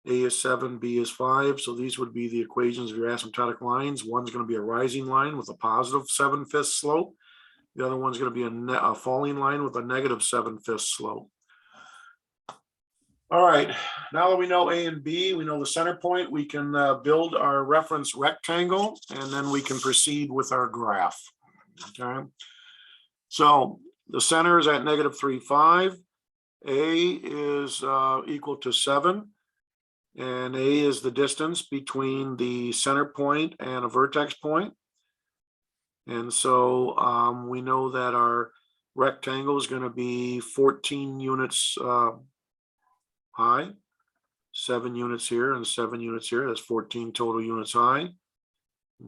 A is 7, B is 5. So these would be the equations of your asymptotic lines. One's going to be a rising line with a positive 7/5 slope. The other one's going to be a falling line with a negative 7/5 slope. All right, now that we know A and B, we know the center point, we can build our reference rectangle, and then we can proceed with our graph. Okay, so the center is at -3, 5. A is equal to 7, and A is the distance between the center point and a vertex point. And so we know that our rectangle is going to be 14 units high, 7 units here and 7 units here. That's 14 total units high.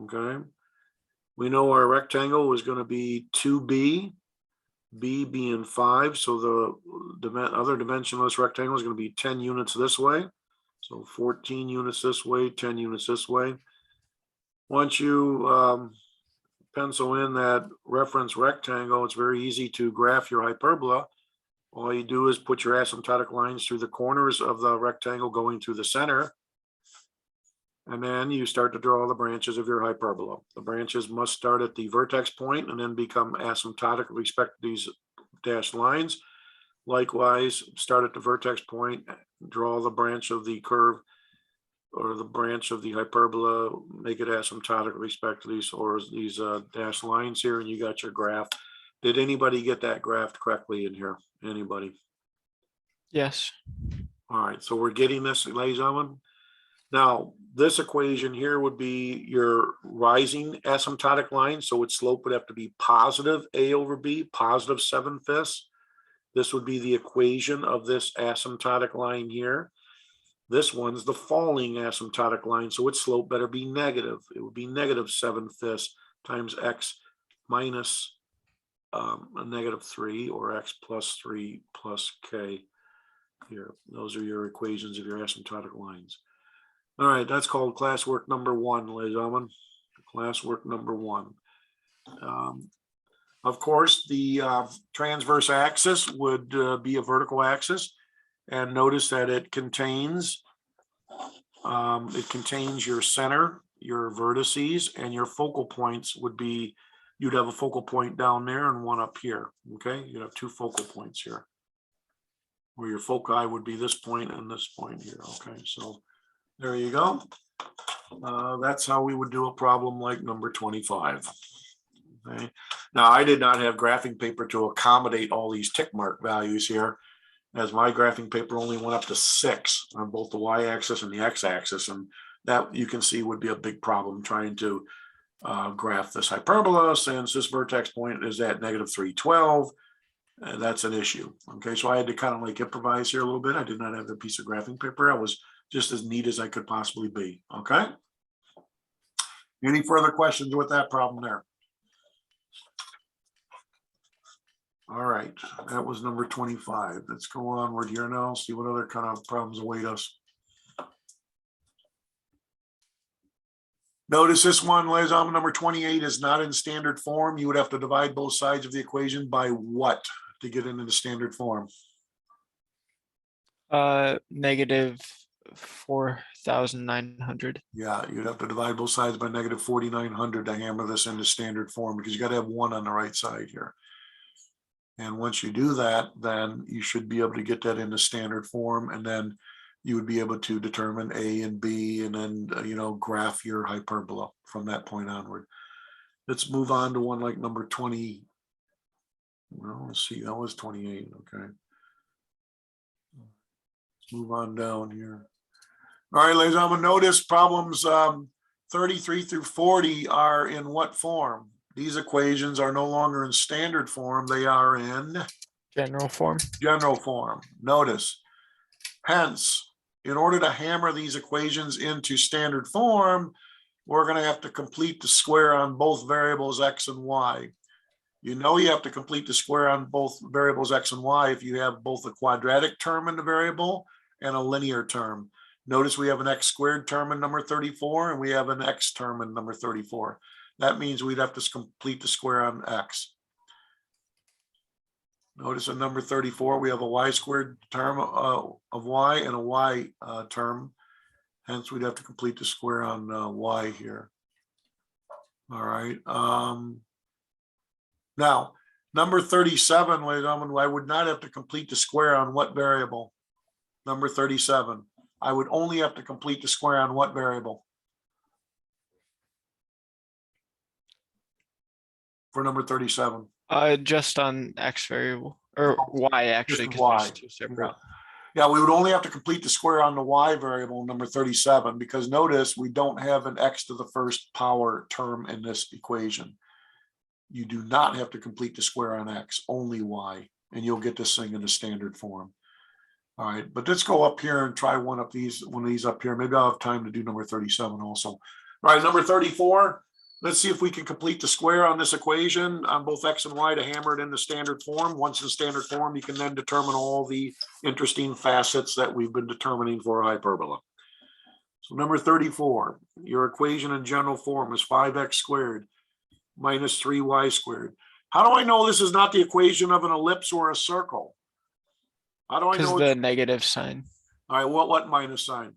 Okay. We know our rectangle is going to be 2B, B being 5, so the other dimensionless rectangle is going to be 10 units this way. So 14 units this way, 10 units this way. Once you pencil in that reference rectangle, it's very easy to graph your hyperbola. All you do is put your asymptotic lines through the corners of the rectangle going through the center. And then you start to draw the branches of your hyperbola. The branches must start at the vertex point and then become asymptotic with respect to these dashed lines. Likewise, start at the vertex point, draw the branch of the curve or the branch of the hyperbola, make it asymptotic with respect to these dashed lines here, and you got your graph. Did anybody get that graphed correctly in here? Anybody? Yes. All right, so we're getting this, ladies and gentlemen. Now, this equation here would be your rising asymptotic line. So its slope would have to be positive A over B, positive 7/5. This would be the equation of this asymptotic line here. This one's the falling asymptotic line. So its slope better be negative. It would be negative 7/5 times X minus a -3 or X plus 3 plus K here. Those are your equations of your asymptotic lines. All right, that's called classwork number 1, ladies and gentlemen. Classwork number 1. Of course, the transverse axis would be a vertical axis, and notice that it contains your center, your vertices, and your focal points would be. You'd have a focal point down there and one up here. Okay, you have 2 focal points here, where your foci would be this point and this point here. Okay, so. There you go. That's how we would do a problem like number 25. Okay. Now, I did not have graphing paper to accommodate all these tick mark values here, as my graphing paper only went up to 6 on both the y-axis and the x-axis, and that you can see would be a big problem trying to graph this hyperbola, since this vertex point is at -312. That's an issue. Okay, so I had to kind of like improvise here a little bit. I did not have the piece of graphing paper. I was just as neat as I could possibly be. Okay. Any further questions with that problem there? All right, that was number 25. Let's go onward here now, see what other kind of problems await us. Notice this one, ladies and gentlemen, number 28 is not in standard form. You would have to divide both sides of the equation by what to get into the standard form? Negative 4,900. Yeah, you'd have to divide both sides by negative 4,900 to hammer this into standard form, because you got to have 1 on the right side here. And once you do that, then you should be able to get that into standard form, and then you would be able to determine A and B, and then graph your hyperbola from that point onward. Let's move on to one like number 20. Well, let's see, that was 28. Okay. Let's move on down here. All right, ladies and gentlemen, notice problems 33 through 40 are in what form? These equations are no longer in standard form. They are in General form. General form. Notice, hence, in order to hammer these equations into standard form, we're going to have to complete the square on both variables x and y. You have to complete the square on both variables x and y if you have both a quadratic term in the variable and a linear term. Notice we have an x squared term in number 34, and we have an x term in number 34. That means we'd have to complete the square on x. Notice in number 34, we have a y squared term of y and a y term. Hence, we'd have to complete the square on y here. All right. Now, number 37, ladies and gentlemen, I would not have to complete the square on what variable? Number 37. I would only have to complete the square on what variable? For number 37. Just on x variable, or y actually, Just because y. there's 2 separate. Yeah, we would only have to complete the square on the y variable, number 37, because notice we don't have an x to the first power term in this equation. You do not have to complete the square on x, only y, and you'll get this thing in the standard form. All right, but let's go up here and try one of these up here. Maybe I'll have time to do number 37 also. All right, number 34. Let's see if we can complete the square on this equation on both x and y to hammer it into standard form. Once in standard form, you can then determine all the interesting facets that we've been determining for a hyperbola. So number 34, your equation in general form is 5x squared minus 3y squared. How do I know this is not the equation of an ellipse or a circle? How do I Because know? the negative sign, All right, what minus sign?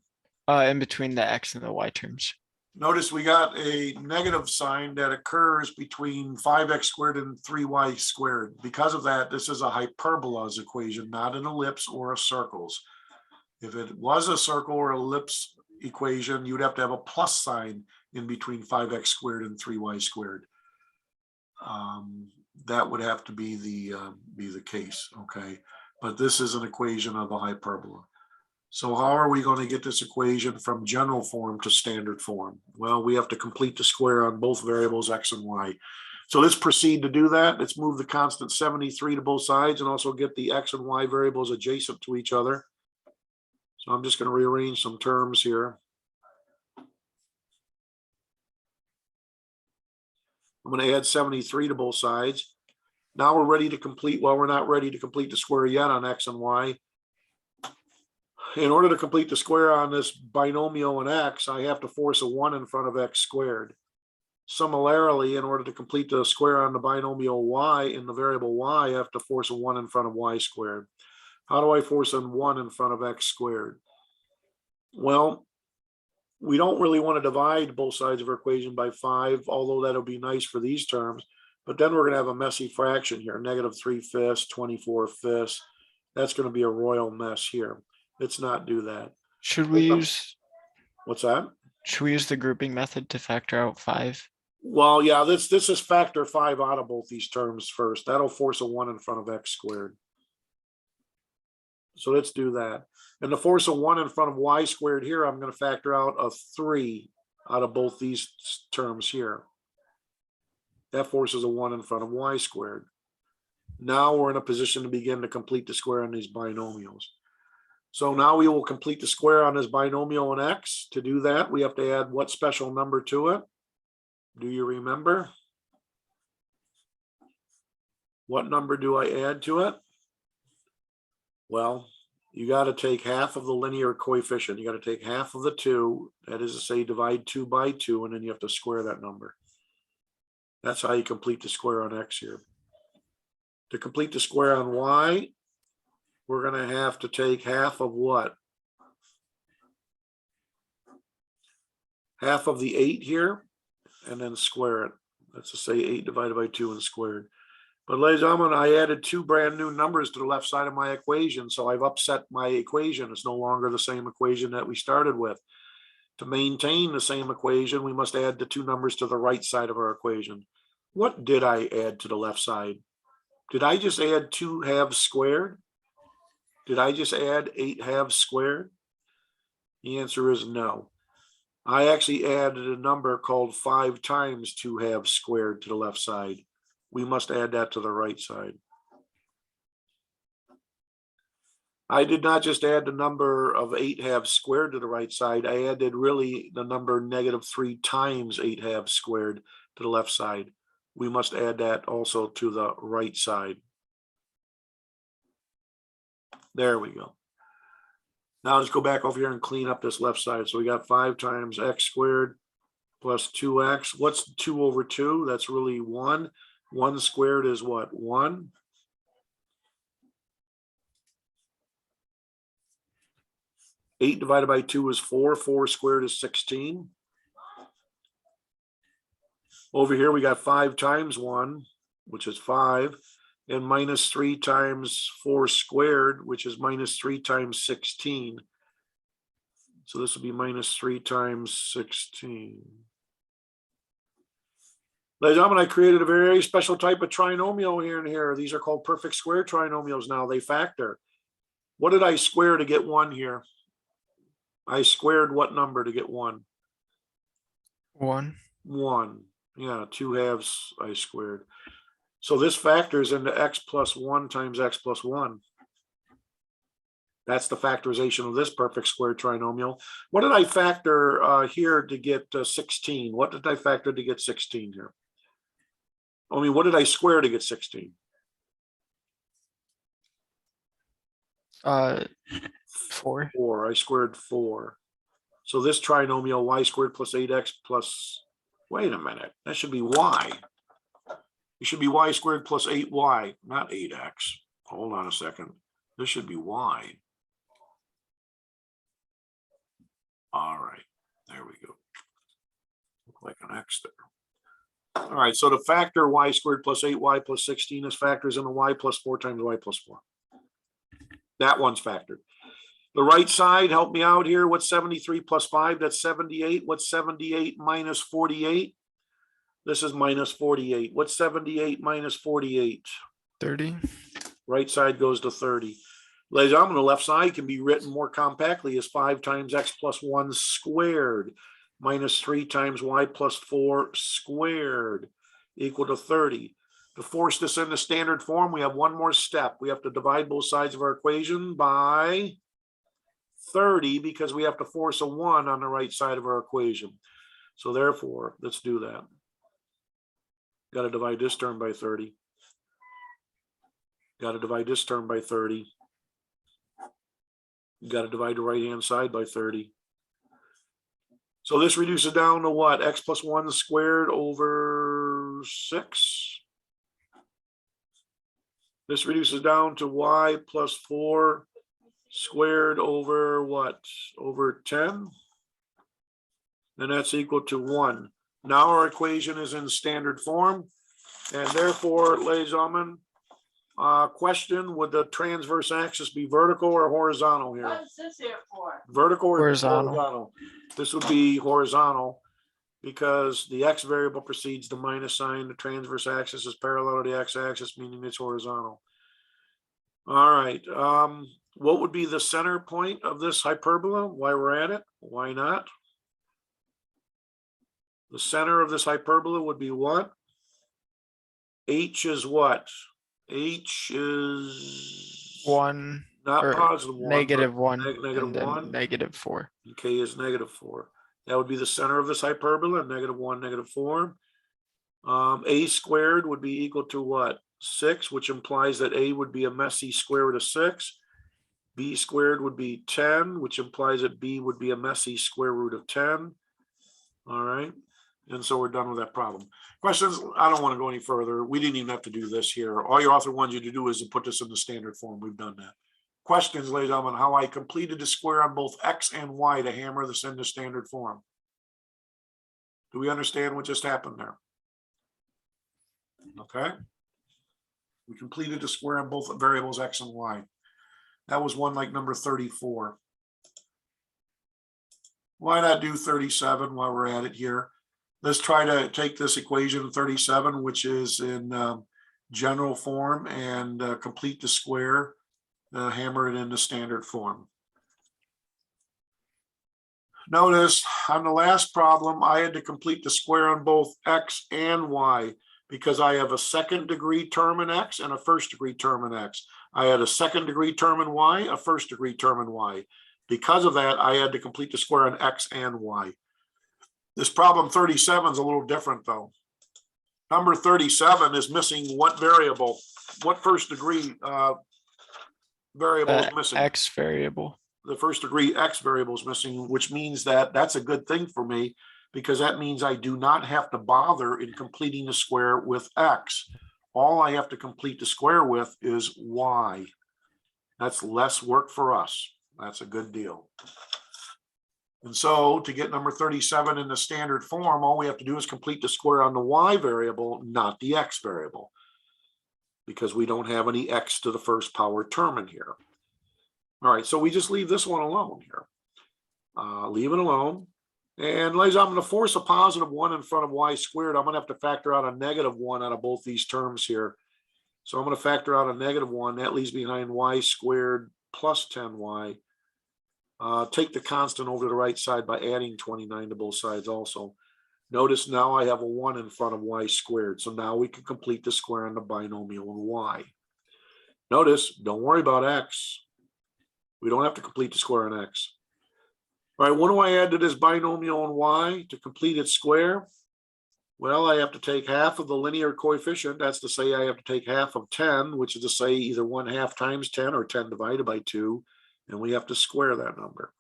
in between the x and the y terms. Notice we got a negative sign that occurs between 5x squared and 3y squared. Because of that, this is a hyperbola's equation, not an ellipse or a circle's. If it was a circle or ellipse equation, you'd have to have a plus sign in between 5x squared and 3y squared. That would have to be the case, okay? But this is an equation of a hyperbola. So how are we going to get this equation from general form to standard form? Well, we have to complete the square on both variables x and y. So let's proceed to do that. Let's move the constant 73 to both sides and also get the x and y variables adjacent to each other. So I'm just going to rearrange some terms here. I'm going to add 73 to both sides. Now we're ready to complete, well, we're not ready to complete the square yet on x and y. In order to complete the square on this binomial in x, I have to force a 1 in front of x squared. Similarly, in order to complete the square on the binomial y in the variable y, I have to force a 1 in front of y squared. How do I force a 1 in front of x squared? Well, we don't really want to divide both sides of our equation by 5, although that'll be nice for these terms. But then we're going to have a messy fraction here, -3/5, 24/5. That's going to be a royal mess here. Let's not do that. Should we use, What's that? should we use the grouping method to factor out 5? Well, yeah, this is factor 5 out of both these terms first. That'll force a 1 in front of x squared. So let's do that. And to force a 1 in front of y squared here, I'm going to factor out a 3 out of both these terms here. That forces a 1 in front of y squared. Now we're in a position to begin to complete the square on these binomials. So now we will complete the square on this binomial in x. To do that, we have to add what special number to it? Do you remember? What number do I add to it? Well, you got to take half of the linear coefficient. You got to take half of the 2. That is to say, divide 2 by 2, and then you have to square that number. That's how you complete the square on x here. To complete the square on y, we're going to have to take half of what? Half of the 8 here, and then square it. That's to say 8 divided by 2 and squared. But ladies and gentlemen, I added 2 brand new numbers to the left side of my equation, so I've upset my equation. It's no longer the same equation that we started with. To maintain the same equation, we must add the 2 numbers to the right side of our equation. What did I add to the left side? Did I just add 2 halves squared? Did I just add 8 halves squared? The answer is no. I actually added a number called 5 times 2 halves squared to the left side. We must add that to the right side. I did not just add the number of 8 halves squared to the right side. I added really the number -3 times 8 halves squared to the left side. We must add that also to the right side. There we go. Now let's go back over here and clean up this left side. So we got 5 times x squared plus 2x. What's 2 over 2? That's really 1. 1 squared is what? 1. 8 divided by 2 is 4. 4 squared is 16. Over here we got 5 times 1, which is 5. And -3 times 4 squared, which is -3 times 16. So this will be -3 times 16. Ladies and gentlemen, I created a very special type of trinomial here and here. These are called perfect square trinomials now. They factor. What did I square to get 1 here? I squared what number to get 1? 1. 1. Yeah, 2 halves I squared. So this factors into x plus 1 times x plus 1. That's the factorization of this perfect square trinomial. What did I factor here to get 16? What did I factor to get 16 here? I mean, what did I square to get 16? 4. 4. I squared 4. So this trinomial y squared plus 8x plus, wait a minute, that should be y. It should be y squared plus 8y, not 8x. Hold on a second. This should be y. All right, there we go. Look like an X there. All right, so the factor y squared plus 8y plus 16 is factors in the y plus 4 times y plus 4. That one's factored. The right side, help me out here. What's 73 plus 5? That's 78. What's 78 minus 48? This is minus 48. What's 78 minus 48? 30. Right side goes to 30. Ladies and gentlemen, the left side can be written more compactly as 5 times x plus 1 squared minus 3 times y plus 4 squared equal to 30. To force this into standard form, we have one more step. We have to divide both sides of our equation by 30 because we have to force a 1 on the right side of our equation. So therefore, let's do that. Got to divide this term by 30. Got to divide this term by 30. Got to divide the right-hand side by 30. So this reduces down to what? X plus 1 squared over 6. This reduces down to y plus 4 squared over what? Over 10. And that's equal to 1. Now our equation is in standard form. And therefore, ladies and gentlemen, question, would the transverse axis be vertical or horizontal here? What is this here for? Vertical or Horizontal. horizontal? This would be horizontal because the x variable precedes the minus sign. The transverse axis is parallel to the x-axis, meaning it's horizontal. All right. What would be the center point of this hyperbola? Why we're at it? Why not? The center of this hyperbola would be what? H is what? H is 1 not or positive 1. negative but 1 negative and then 1. negative 4. And K is negative 4. That would be the center of this hyperbola, negative 1, negative 4. A squared would be equal to what? 6, which implies that A would be a messy square root of 6. B squared would be 10, which implies that B would be a messy square root of 10. All right. And so we're done with that problem. Questions? I don't want to go any further. We didn't even have to do this here. All your author wants you to do is to put this in the standard form. We've done that. Questions, ladies and gentlemen, how I completed the square on both x and y to hammer this into standard form. Do we understand what just happened there? Okay. We completed the square on both variables x and y. That was one like number 34. Why not do 37 while we're at it here? Let's try to take this equation 37, which is in general form, and complete the square, hammer it into standard form. Notice on the last problem, I had to complete the square on both x and y because I have a second degree term in x and a first degree term in x. I had a second degree term in y, a first degree term in y. Because of that, I had to complete the square on x and y. This problem 37 is a little different though. Number 37 is missing what variable? What first degree variable is missing? X variable. The first degree x variable is missing, which means that that's a good thing for me because that means I do not have to bother in completing the square with x. All I have to complete the square with is y. That's less work for us. That's a good deal. And so to get number 37 in the standard form, all we have to do is complete the square on the y variable, not the x variable, because we don't have any x to the first power term in here. All right, so we just leave this one alone here. Leave it alone. And ladies, I'm going to force a positive 1 in front of y squared. I'm going to have to factor out a negative 1 out of both these terms here. So I'm going to factor out a negative 1. That leaves behind y squared plus 10y. Take the constant over to the right side by adding 29 to both sides also. Notice now I have a 1 in front of y squared. So now we can complete the square on the binomial and y. Notice, don't worry about x. We don't have to complete the square on x. All right, what do I add to this binomial on y to complete its square? Well, I have to take half of the linear coefficient. That's to say I have to take half of 10, which is to say either 1/2 times 10 or 10 divided by 2. And we have to square that number.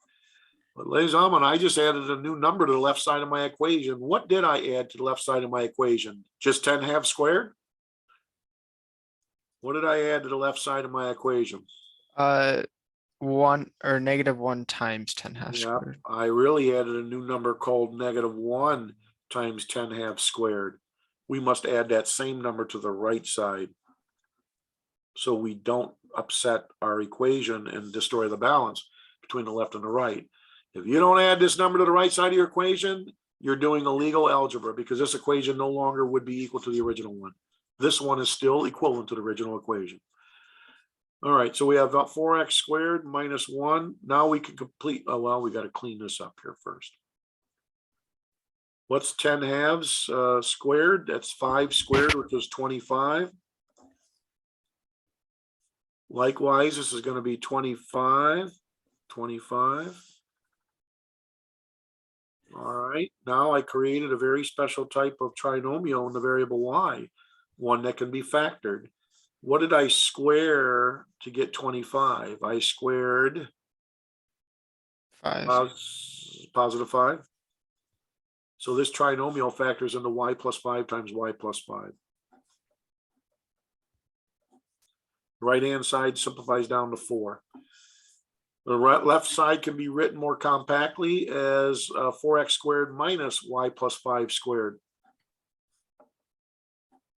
But ladies and gentlemen, I just added a new number to the left side of my equation. What did I add to the left side of my equation? Just 10/2 squared? What did I add to the left side of my equation? 1 or -1 times 10/2 Yeah, squared. I really added a new number called -1 times 10/2 squared. We must add that same number to the right side so we don't upset our equation and destroy the balance between the left and the right. If you don't add this number to the right side of your equation, you're doing illegal algebra because this equation no longer would be equal to the original one. This one is still equivalent to the original equation. All right, so we have about 4x squared minus 1. Now we can complete, oh, well, we got to clean this up here first. What's 10/2 squared? That's 5 squared, which is 25. Likewise, this is going to be 25. All right, now I created a very special type of trinomial in the variable y, one that can be factored. What did I square to get 25? I squared 5. positive 5. So this trinomial factors into y plus 5 times y plus 5. The right-hand side simplifies down to 4. The left side can be written more compactly as 4x squared minus y plus 5 squared.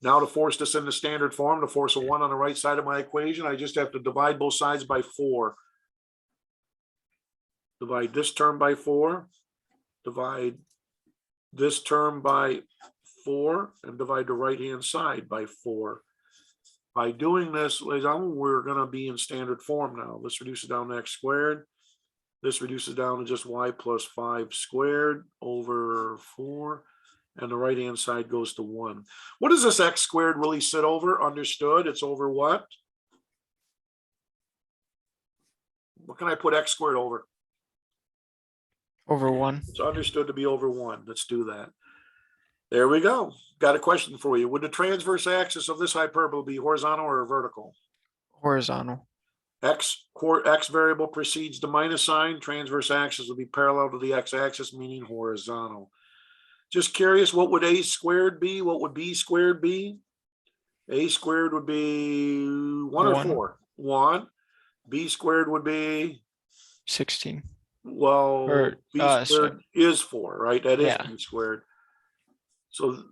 Now to force this into standard form, to force a 1 on the right side of my equation, I just have to divide both sides by 4. Divide this term by 4. Divide this term by 4. And divide the right-hand side by 4. By doing this, ladies and gentlemen, we're going to be in standard form now. This reduces down to x squared. This reduces down to just y plus 5 squared over 4. And the right-hand side goes to 1. What does this x squared really sit over? Understood. It's over what? What can I put x squared over? Over 1. It's understood to be over 1. Let's do that. There we go. Got a question for you. Would the transverse axis of this hyperbola be horizontal or vertical? Horizontal. X variable precedes the minus sign. Transverse axis will be parallel to the x-axis, meaning horizontal. Just curious, what would a squared be? What would b squared be? A squared would be 1 or 4? 1. B squared would be 16. Well, Or, b squared is 4, right? That is b squared. So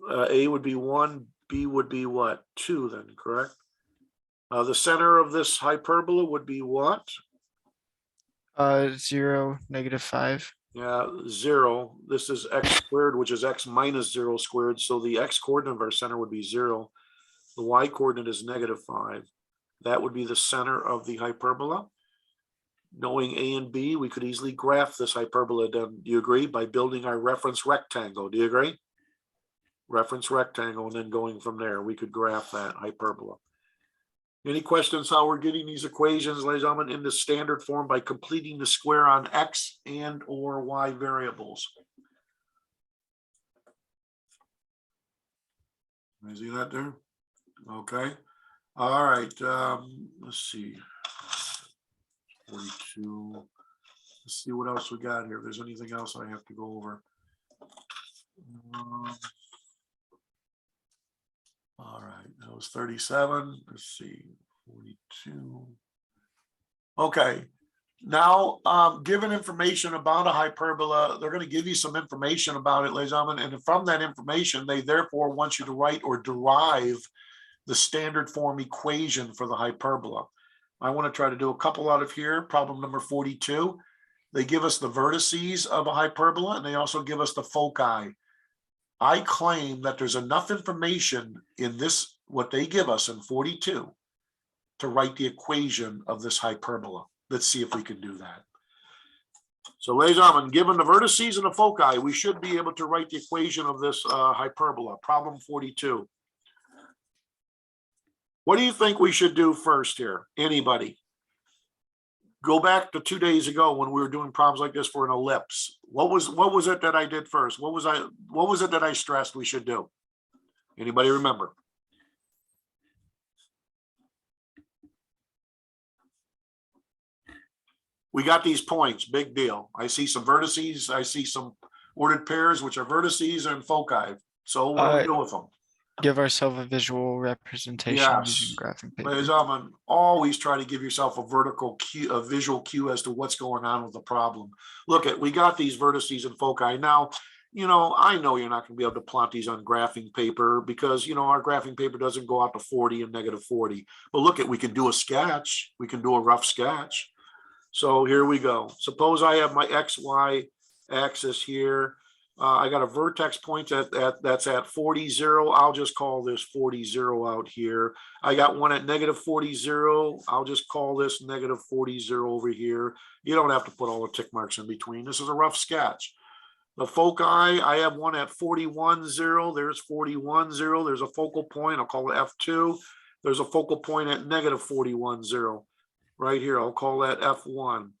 a would be 1, b would be what? 2 then, correct? The center of this hyperbola would be what? 0, -5. Yeah, 0. This is x squared, which is x minus 0 squared. So the x coordinate of our center would be 0. The y coordinate is -5. That would be the center of the hyperbola. Knowing a and b, we could easily graph this hyperbola. Do you agree? By building our reference rectangle. Do you agree? Reference rectangle, and then going from there, we could graph that hyperbola. Any questions how we're getting these equations, ladies and gentlemen, into standard form by completing the square on x and or y variables? Can I see that there? Okay. All right. Let's see. 42. Let's see what else we got here. If there's anything else I have to go over. All right, that was 37. Let's see, 42. Okay, now given information about a hyperbola, they're going to give you some information about it, ladies and gentlemen, and from that information, they therefore want you to write or derive the standard form equation for the hyperbola. I want to try to do a couple out of here. Problem number 42. They give us the vertices of a hyperbola, and they also give us the foci. I claim that there's enough information in this, what they give us in 42, to write the equation of this hyperbola. Let's see if we can do that. So ladies and gentlemen, given the vertices and the foci, we should be able to write the equation of this hyperbola. Problem 42. What do you think we should do first here? Anybody? Go back to 2 days ago when we were doing problems like this for an ellipse. What was it that I did first? What was it that I stressed we should do? Anybody remember? We got these points, big deal. I see some vertices, I see some ordered pairs, which are vertices and foci. So what do we do with them? Give ourselves a visual representation using Yes. graphing Ladies and paper. gentlemen, always try to give yourself a vertical cue, a visual cue as to what's going on with the problem. Look at, we got these vertices and foci. Now, you know, I know you're not going to be able to plot these on graphing paper because, you know, our graphing paper doesn't go out to 40 and -40. But look at, we can do a sketch. We can do a rough sketch. So here we go. Suppose I have my XY axis here. I got a vertex point that's at 40, 0. I'll just call this 40, 0 out here. I got one at -40, 0. I'll just call this -40, 0 over here. You don't have to put all the tick marks in between. This is a rough sketch. The foci, I have one at 41, 0. There's 41, 0. There's a focal point. I'll call it F2. There's a focal point at -41, 0. Right here, I'll call that F1.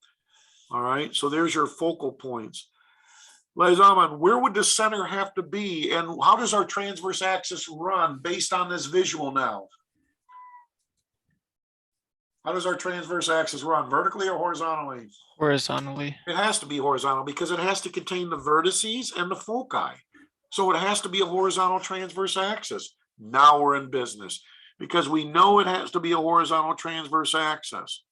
All right, so there's your focal points. Ladies and gentlemen, where would the center have to be? And how does our transverse axis run based on this visual now? How does our transverse axis run, vertically or horizontally? Horizontally. It has to be horizontal because it has to contain the vertices and the foci. So it has to be a horizontal transverse axis. Now we're in business because we know it has to be a horizontal transverse axis.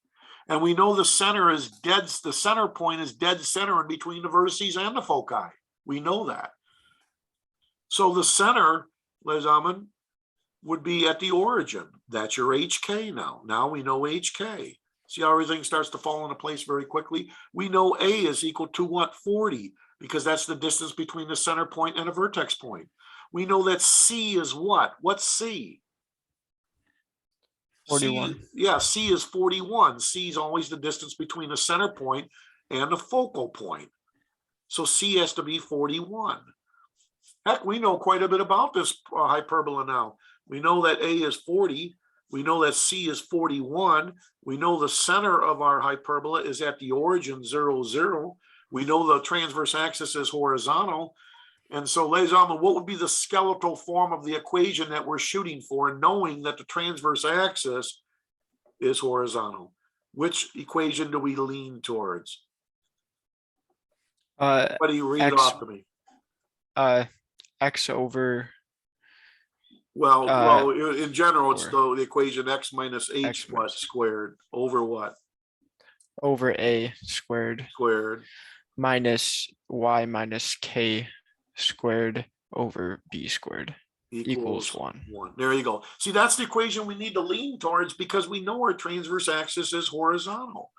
And we know the center is dead, the center point is dead center in between the vertices and the foci. We know that. So the center, ladies and gentlemen, would be at the origin. That's your HK now. Now we know HK. See how everything starts to fall into place very quickly? We know A is equal to what? 40, because that's the distance between the center point and a vertex point. We know that C is what? What's C? 41. C, yeah, C is 41. C is always the distance between the center point and the focal point. So C has to be 41. Heck, we know quite a bit about this hyperbola now. We know that A is 40. We know that C is 41. We know the center of our hyperbola is at the origin 0, 0. We know the transverse axis is horizontal. And so, ladies and gentlemen, what would be the skeletal form of the equation that we're shooting for, knowing that the transverse axis is horizontal? Which equation do we lean towards? What do you read X, off to me? X over. Well, in general, it's or the equation X minus H X what minus- squared over what? Over A squared Squared. minus Y minus K squared over B squared equals 1. There you go. See, that's the equation we need to lean towards because we know our transverse axis is horizontal.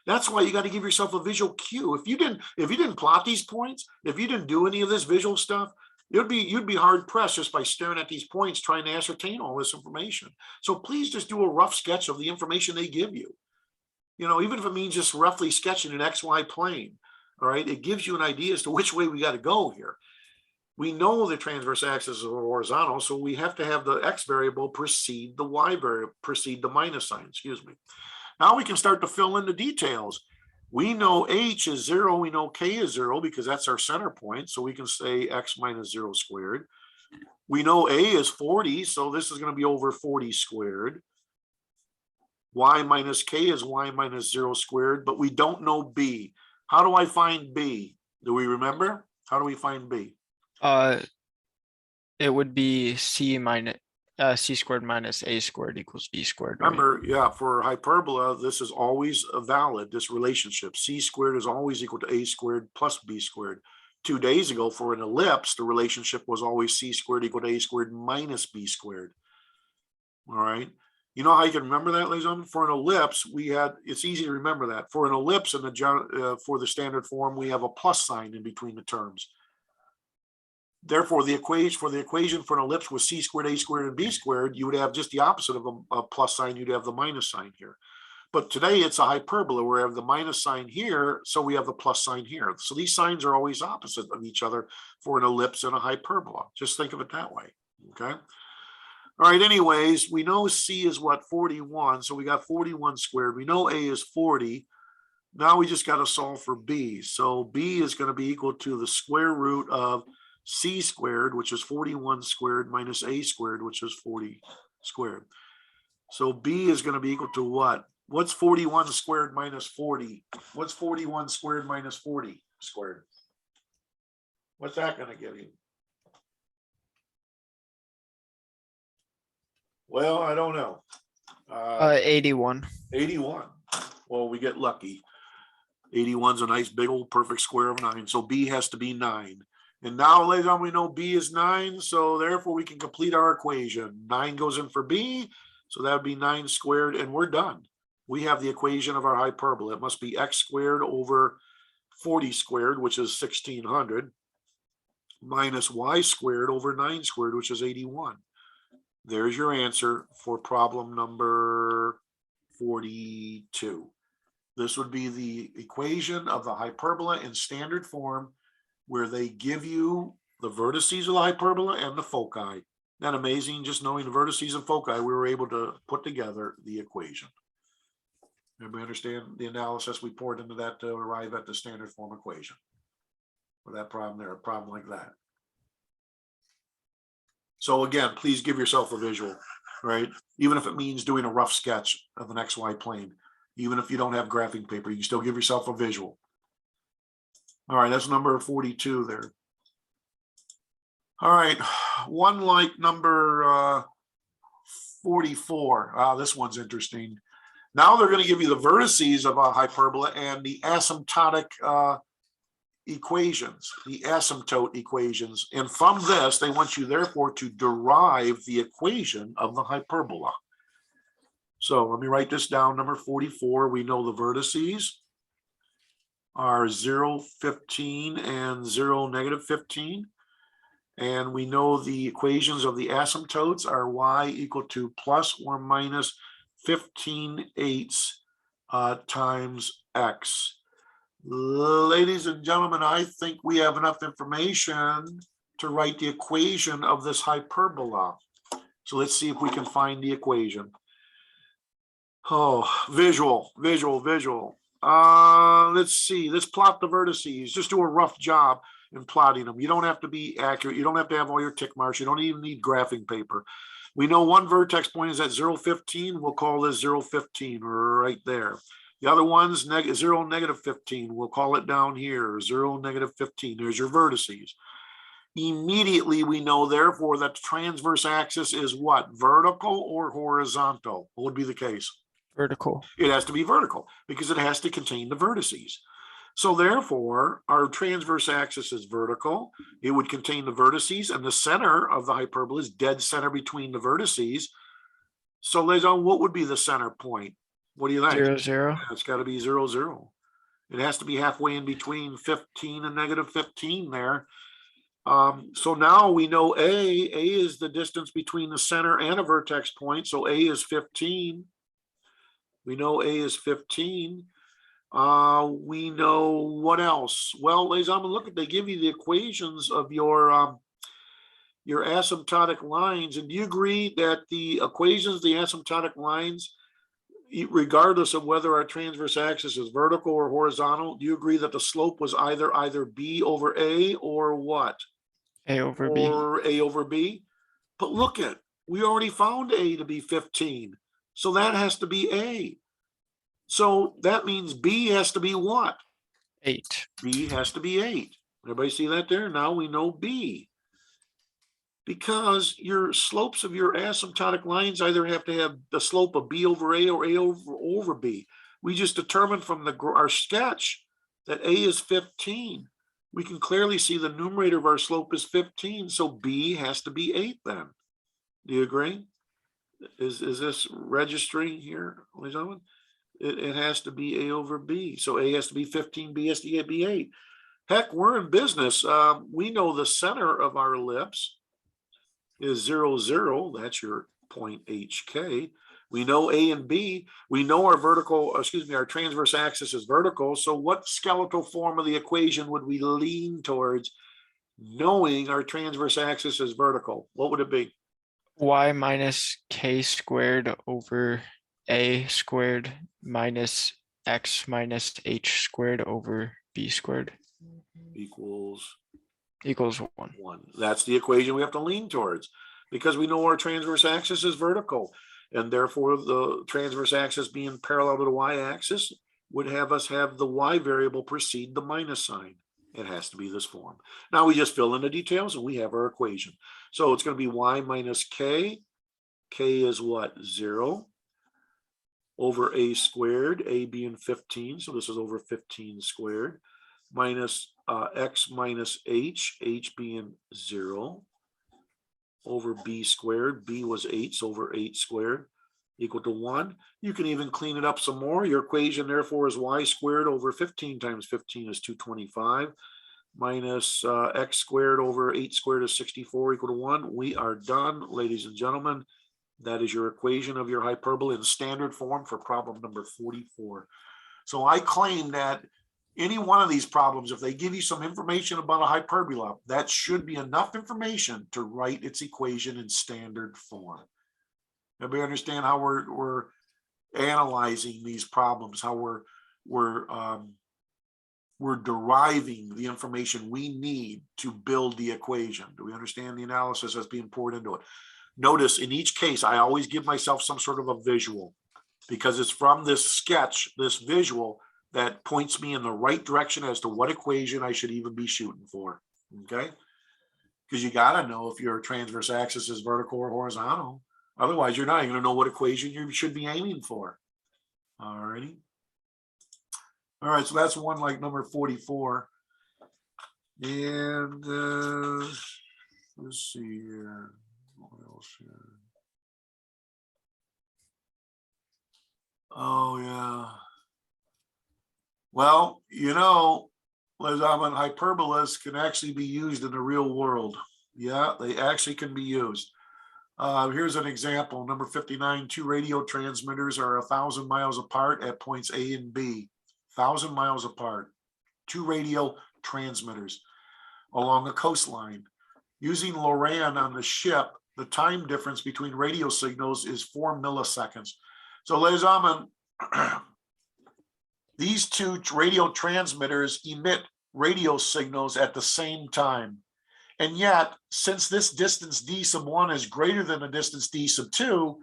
That's why you got to give yourself a visual cue. If you didn't plot these points, if you didn't do any of this visual stuff, you'd be hard pressed just by staring at these points trying to ascertain all this information. So please just do a rough sketch of the information they give you. You know, even if it means just roughly sketching an XY plane. All right, it gives you an idea as to which way we got to go here. We know the transverse axis is horizontal, so we have to have the X variable precede the Y variable, precede the minus sign, excuse me. Now we can start to fill in the details. We know H is 0, we know K is 0 because that's our center point, so we can say X minus 0 squared. We know A is 40, so this is going to be over 40 squared. Y minus K is Y minus 0 squared, but we don't know B. How do I find B? Do we remember? How do we find B? It would be C squared minus A squared equals B squared. Right? Remember, yeah, for hyperbola, this is always a valid, this relationship. C squared is always equal to A squared plus B squared. 2 days ago, for an ellipse, the relationship was always C squared equal to A squared minus B squared. All right. You know how you can remember that, ladies and gentlemen? For an ellipse, it's easy to remember that. For an ellipse in for the standard form, we have a plus sign in between the terms. Therefore, the equation for an ellipse with C squared, A squared, and B squared, you would have just the opposite of a plus sign. You'd have the minus sign here. But today it's a hyperbola where we have the minus sign here, so we have the plus sign here. So these signs are always opposite of each other for an ellipse and a hyperbola. Just think of it that way, okay? All right, anyways, we know C is what, 41, so we got 41 squared. We know A is 40. Now we just got to solve for b. So b is going to be equal to the square root of c squared, which is 41 squared, minus a squared, which is 40 squared. So b is going to be equal to what? What's 41 squared minus 40? What's 41 squared minus 40 squared? What's that going to give you? Well, I don't know. 81. 81. Well, we get lucky. 81's a nice big old perfect square of 9. So b has to be 9. And now later on we know b is 9. So therefore we can complete our equation. 9 goes in for b. So that would be 9 squared and we're done. We have the equation of our hyperbola. It must be x squared over 40 squared, which is 1600, minus y squared over 9 squared, which is 81. There's your answer for problem number 42. This would be the equation of the hyperbola in standard form, where they give you the vertices of the hyperbola and the foci. Isn't that amazing? Just knowing the vertices and foci, we were able to put together the equation. Everybody understand the analysis we poured into that to arrive at the standard form equation for that problem there, a problem like that. So again, please give yourself a visual, right? Even if it means doing a rough sketch of an XY plane, even if you don't have graphing paper, you can still give yourself a visual. All right, that's number 42 there. All right, one like number 44. This one's interesting. Now they're going to give you the vertices of a hyperbola and the asymptotic equations, the asymptote equations. And from this, they want you therefore to derive the equation of the hyperbola. So let me write this down. Number 44, we know the vertices are 0, 15, and 0, negative 15. And we know the equations of the asymptotes are y equal to plus or minus 15/8 times x. Ladies and gentlemen, I think we have enough information to write the equation of this hyperbola. So let's see if we can find the equation. Oh, visual. Let's see. Let's plot the vertices. Just do a rough job in plotting them. You don't have to be accurate. You don't have to have all your tick marks. You don't even need graphing paper. We know one vertex point is at 0, 15. We'll call this 0, 15 right there. The other one's 0, negative 15. We'll call it down here, 0, negative 15. There's your vertices. Immediately, we know, therefore, that the transverse axis is what? Vertical or horizontal? What would be the case? Vertical. It has to be vertical because it has to contain the vertices. So therefore, our transverse axis is vertical. It would contain the vertices, and the center of the hyperbola is dead center between the vertices. So, ladies and gentlemen, what would be the center point? What do you think? 0, 0. It's got to be 0, 0. It has to be halfway in between 15 and negative 15 there. So now we know A is the distance between the center and a vertex point. So A is 15. We know A is 15. We know what else? Well, ladies and gentlemen, look, they give you the equations of your asymptotic lines. And do you agree that the equations of the asymptotic lines, regardless of whether our transverse axis is vertical or horizontal, do you agree that the slope was either B over A or what? A over B. Or A over B? But look at, we already found A to be 15. So that has to be A. So that means B has to be what? 8. B has to be 8. Everybody see that there? Now we know B. Because your slopes of your asymptotic lines either have to have the slope of B over A or A over B. We just determined from our sketch that A is 15. We can clearly see the numerator of our slope is 15. So B has to be 8 then. Do you agree? Is this registering here, ladies and gentlemen? It has to be A over B. So A has to be 15, B has to be 8. Heck, we're in business. We know the center of our ellipse is 0, 0. That's your point HK. We know A and B. We know our transverse axis is vertical. So what skeletal form of the equation would we lean towards knowing our transverse axis is vertical? What would it be? Y minus K squared over A squared minus x minus h squared over b squared equals equals 1. 1. That's the equation we have to lean towards, because we know our transverse axis is vertical, and therefore the transverse axis being parallel to the y-axis would have us have the y variable precede the minus sign. It has to be this form. Now we just fill in the details and we have our equation. So it's going to be y minus k. K is what? 0 over a squared, a being 15. So this is over 15 squared, minus x minus h, h being 0 over b squared. B was 8, so over 8 squared equal to 1. You can even clean it up some more. Your equation therefore is y squared over 15 times 15 is 225, minus x squared over 8 squared is 64 equal to 1. We are done, ladies and gentlemen. That is your equation of your hyperbola in standard form for problem number 44. So I claim that any one of these problems, if they give you some information about a hyperbola, that should be enough information to write its equation in standard form. Everybody understand how we're analyzing these problems, how we're deriving the information we need to build the equation. Do we understand the analysis that's being poured into it? Notice in each case, I always give myself some sort of a visual, because it's from this sketch, this visual, that points me in the right direction as to what equation I should even be shooting for, okay? Because you gotta know if your transverse axis is vertical or horizontal. Otherwise, you're not even gonna know what equation you should be aiming for. All righty. All right, so that's one like number 44. And let's see here. What else here? Oh, yeah. Well, you know, hyperbolas can actually be used in the real world. Yeah, they actually can be used. Here's an example, number 59, 2 radio transmitters are 1,000 miles apart at points A and B. 1,000 miles apart, 2 radio transmitters along a coastline. Using Loran on the ship, the time difference between radio signals is 4 milliseconds. So, ladies and gentlemen, these 2 radio transmitters emit radio signals at the same time. And yet, since this distance d sub 1 is greater than the distance d sub 2,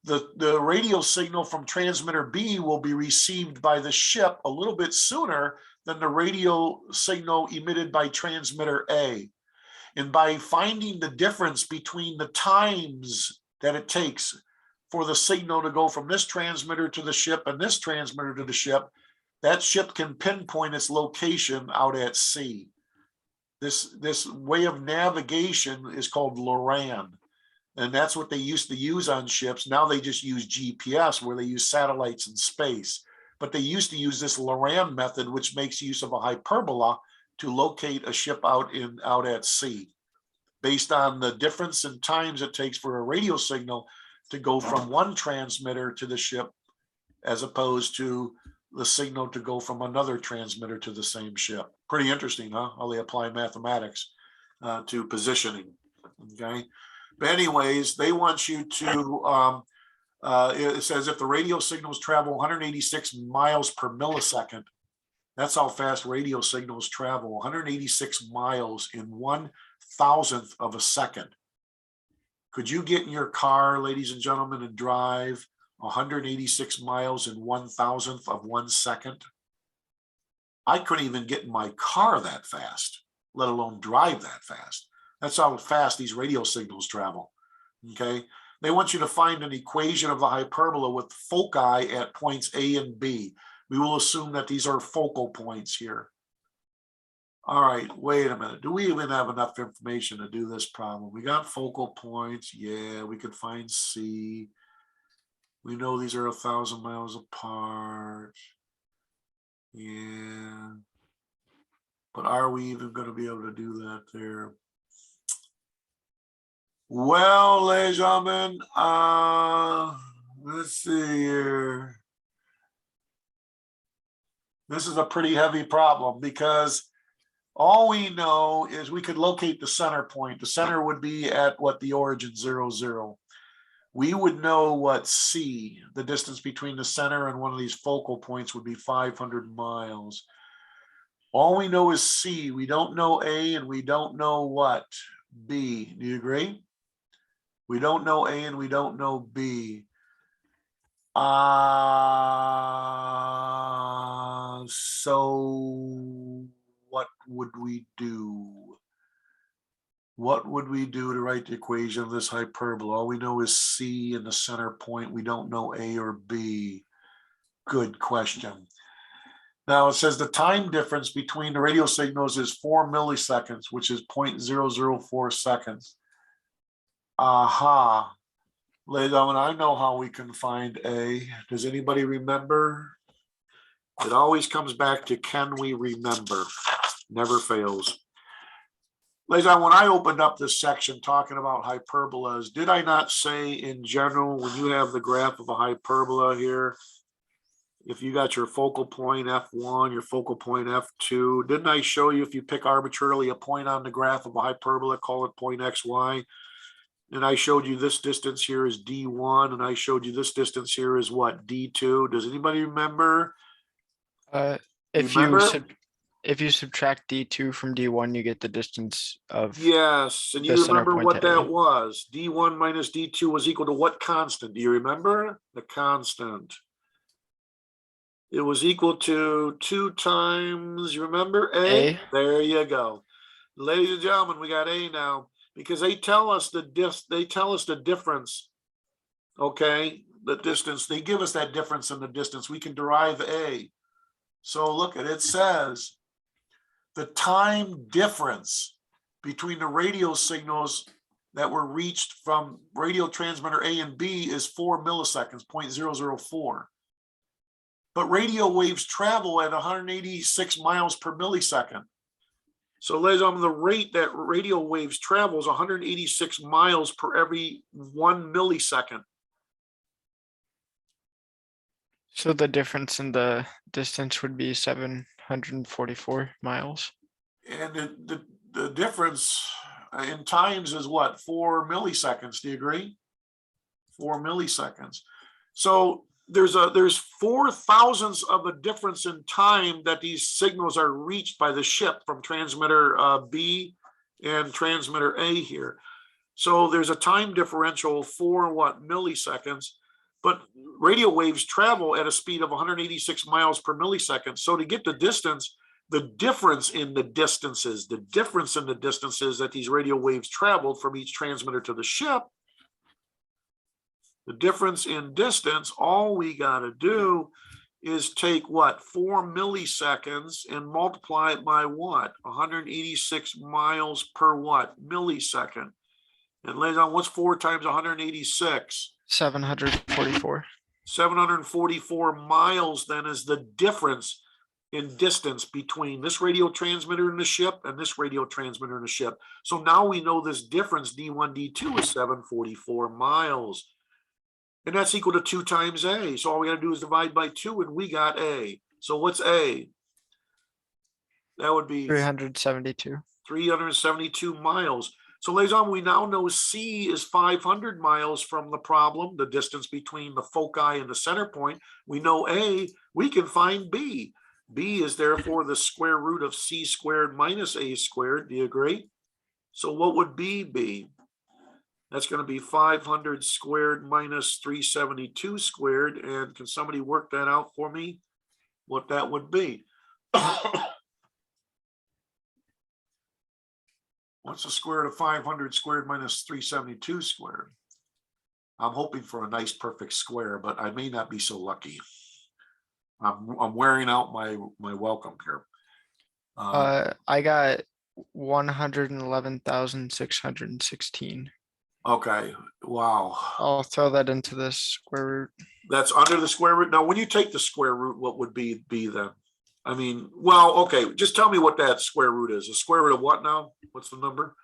the radio signal from transmitter B will be received by the ship a little bit sooner than the radio signal emitted by transmitter A. And by finding the difference between the times that it takes for the signal to go from this transmitter to the ship and this transmitter to the ship, that ship can pinpoint its location out at sea. This way of navigation is called Loran, and that's what they used to use on ships. Now they just use GPS, where they use satellites in space. But they used to use this Loran method, which makes use of a hyperbola to locate a ship out at sea, based on the difference in times it takes for a radio signal to go from one transmitter to the ship, as opposed to the signal to go from another transmitter to the same ship. Pretty interesting, huh? How they apply mathematics to positioning, okay? But anyways, they want you to, it says if the radio signals travel 186 miles per millisecond, that's how fast radio signals travel, 186 miles in 1,000th of a second. Could you get in your car, ladies and gentlemen, and drive 186 miles in 1,000th of 1 second? I couldn't even get in my car that fast, let alone drive that fast. That's how fast these radio signals travel, okay? They want you to find an equation of the hyperbola with foci at points A and B. We will assume that these are focal points here. All right, wait a minute. Do we even have enough information to do this problem? We got focal points. Yeah, we could find C. We know these are 1,000 miles apart. Yeah. But are we even going to be able to do that there? Well, ladies and gentlemen, let's see here. This is a pretty heavy problem, because all we know is we could locate the center point. The center would be at what, the origin 0, 0. we would know what C, the distance between the center and one of these focal points, would be 500 miles. All we know is C. We don't know A, and we don't know what? B. Do you agree? We don't know A and we don't know B. So what would we do? What would we do to write the equation of this hyperbola? All we know is C in the center point. We don't know A or B. Good question. Now it says the time difference between the radio signals is 4 milliseconds, which is 0.004 seconds. Aha. Ladies and gentlemen, I know how we can find A. Does anybody remember? It always comes back to can we remember? Never fails. Ladies and gentlemen, when I opened up this section talking about hyperbolas, did I not say in general, when you have the graph of a hyperbola here, if you got your focal point F1, your focal point F2, didn't I show you if you pick arbitrarily a point on the graph of a hyperbola, call it point XY? And I showed you this distance here is D1, and I showed you this distance here is what, D2? Does anybody remember? If you subtract D2 from D1, you get the distance of Yes, and the you center remember point what to that A. was? D1 minus D2 was equal to what constant? Do you remember? The constant. It was equal to 2 times, you remember A? A. There you go. Ladies and gentlemen, we got A now because they tell us the difference. Okay, the distance. They give us that difference in the distance. We can derive A. So look at it, says the time difference between the radio signals that were reached from radio transmitter A and B is 4 milliseconds, 0.004. But radio waves travel at 186 miles per millisecond. So ladies and gentlemen, the rate that radio waves travel is 186 miles per every 1 millisecond. So the difference in the distance would be 744 miles. And the difference in times is what? 4 milliseconds. Do you agree? 4 milliseconds. So there's 4 thousandths of a difference in time that these signals are reached by the ship from transmitter B and transmitter A here. So there's a time differential of 4 milliseconds, but radio waves travel at a speed of 186 miles per millisecond. So to get the distance, the difference in the distances that these radio waves traveled from each transmitter to the ship, the difference in distance, all we got to do is take what, 4 milliseconds and multiply it by what? 186 miles per what? Millisecond. And later on, what's 4 times 186? 744. 744 miles then is the difference in distance between this radio transmitter in the ship and this radio transmitter in the ship. So now we know this difference, D1, D2, is 744 miles. And that's equal to 2 times A. So all we got to do is divide by 2 and we got A. So what's A? That would be 372. 372 miles. So ladies and gentlemen, we now know C is 500 miles from the problem, the distance between the foci and the center point. We know A, we can find B. B is therefore the square root of C squared minus A squared. Do you agree? So what would B be? That's going to be 500 squared minus 372 squared. And can somebody work that out for me? What that would be? What's the square root of 500 squared minus 372 squared? I'm hoping for a nice perfect square, but I may not be so lucky. I'm wearing out my welcome here. I got 111,616. Okay, wow. I'll throw that into the square root. That's under the square root. Now, when you take the square root, what would be then? I mean, well, okay, just tell me what that square root is. The square root of what now? What's the number?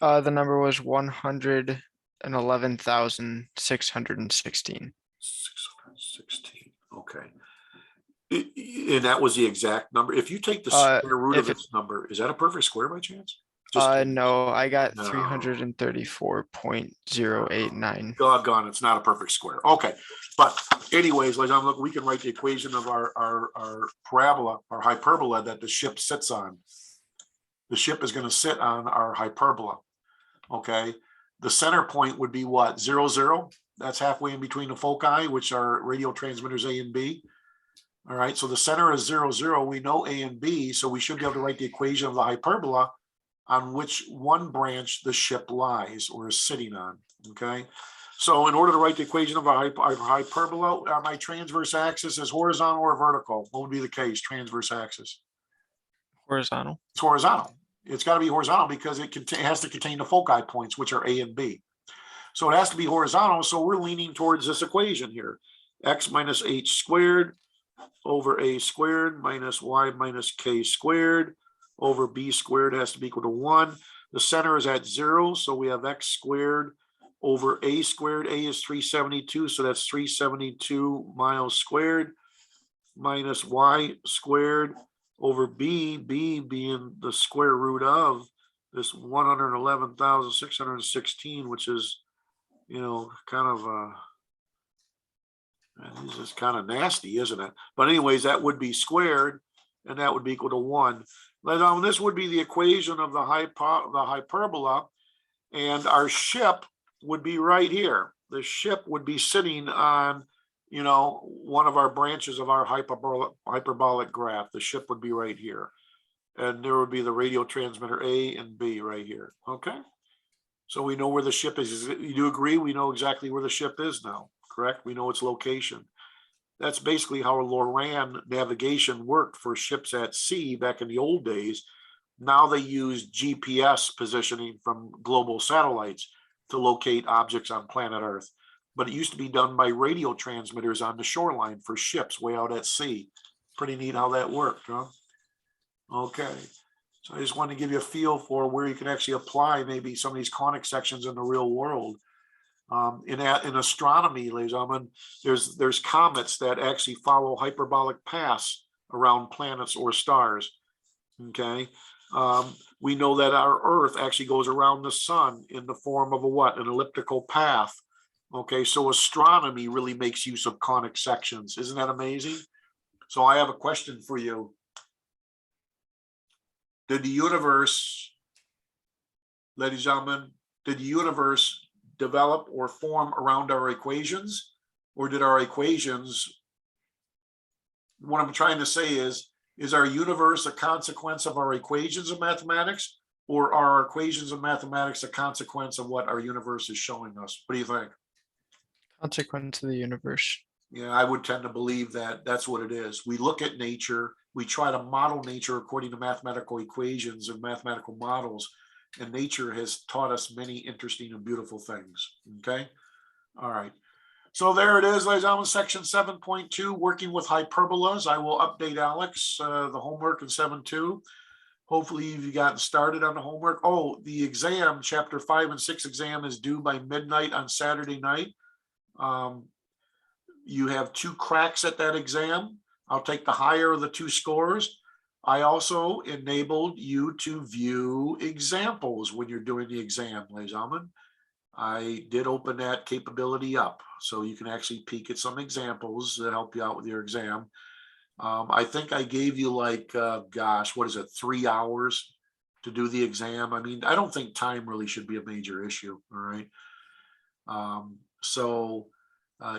The number was 111,616. 616, okay. And that was the exact number. If you take the square root of its number, is that a perfect square by chance? Just No, I got No. 334.089. doggone, it's not a perfect square. Okay, but anyways, like I'm look, we can write the equation of our parabola, our hyperbola that the ship sits on. The ship is going to sit on our hyperbola. Okay, the center point would be what? 0, 0. That's halfway in between the foci, which are radio transmitters A and B. All right, so the center is 0, 0. We know A and B, so we should be able to write the equation of the hyperbola on which one branch the ship lies or is sitting on. Okay, so in order to write the equation of a hyperbola, my transverse axis is horizontal or vertical? What would be the case? Transverse axis. Horizontal. It's horizontal. It's got to be horizontal because it has to contain the foci points, which are A and B. So it has to be horizontal. So we're leaning towards this equation here. X minus h squared over a squared minus y minus k squared over b squared has to be equal to 1. The center is at 0. So we have x squared over a squared. A is 372. So that's 372 miles squared minus y squared over b being the square root of this 111,616, which is, you know, kind of this is kind of nasty, isn't it? But anyways, that would be squared, and that would be equal to 1. This would be the equation of the hyperbola, and our ship would be right here. The ship would be sitting on, you know, one of our branches of our hyperbolic graph. The ship would be right here. And there would be the radio transmitter A and B right here. Okay. So we know where the ship is. You do agree? We know exactly where the ship is now, correct? We know its location. That's basically how Loran navigation worked for ships at sea back in the old days. Now they use GPS positioning from global satellites to locate objects on planet Earth. But it used to be done by radio transmitters on the shoreline for ships way out at sea. Pretty neat how that worked, huh? Okay. So I just wanted to give you a feel for where you can actually apply maybe some of these conic sections in the real world. In astronomy, ladies and gentlemen, there's comets that actually follow hyperbolic paths around planets or stars. Okay. We know that our Earth actually goes around the sun in the form of a what? An elliptical path. Okay, so astronomy really makes use of conic sections. Isn't that amazing? So I have a question for you. Did the universe, ladies and gentlemen, did the universe develop or form around our equations? Or did our equations, what I'm trying to say is our universe a consequence of our equations of mathematics? Or are our equations of mathematics a consequence of what our universe is showing us? What do you think? Consequence of the universe. Yeah, I would tend to believe that that's what it is. We look at nature, we try to model nature according to mathematical equations and mathematical models, and nature has taught us many interesting and beautiful things. Okay. All right. So there it is, ladies and gentlemen, section 7.2, working with hyperbolas. I will update Alex, the homework in 7.2. Hopefully you've gotten started on the homework. Oh, the exam, chapter 5 and 6 exam is due by midnight on Saturday night. You have 2 cracks at that exam. I'll take the higher of the 2 scores. I also enabled you to view examples when you're doing the exam, ladies and gentlemen. I did open that capability up, so you can actually peek at some examples that help you out with your exam. I think I gave you like, gosh, what is it, 3 hours to do the exam? I mean, I don't think time really should be a major issue, all right?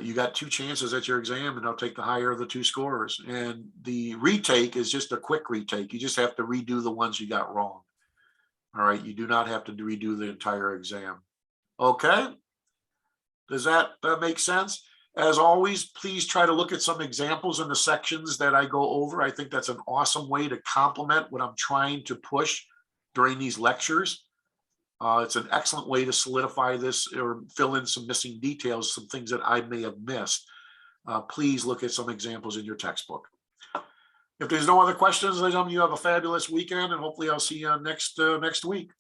You got 2 chances at your exam, and I'll take the higher of the 2 scores. And the retake is just a quick retake. You just have to redo the ones you got wrong. All right, you do not have to redo the entire exam. Okay, does that make sense? As always, please try to look at some examples in the sections that I go over. I think that's an awesome way to complement what I'm trying to push during these lectures. It's an excellent way to solidify this or fill in some missing details, some things that I may have missed. Please look at some examples in your textbook. If there's no other questions, ladies and gentlemen, you have a fabulous weekend, and hopefully I'll see you next week.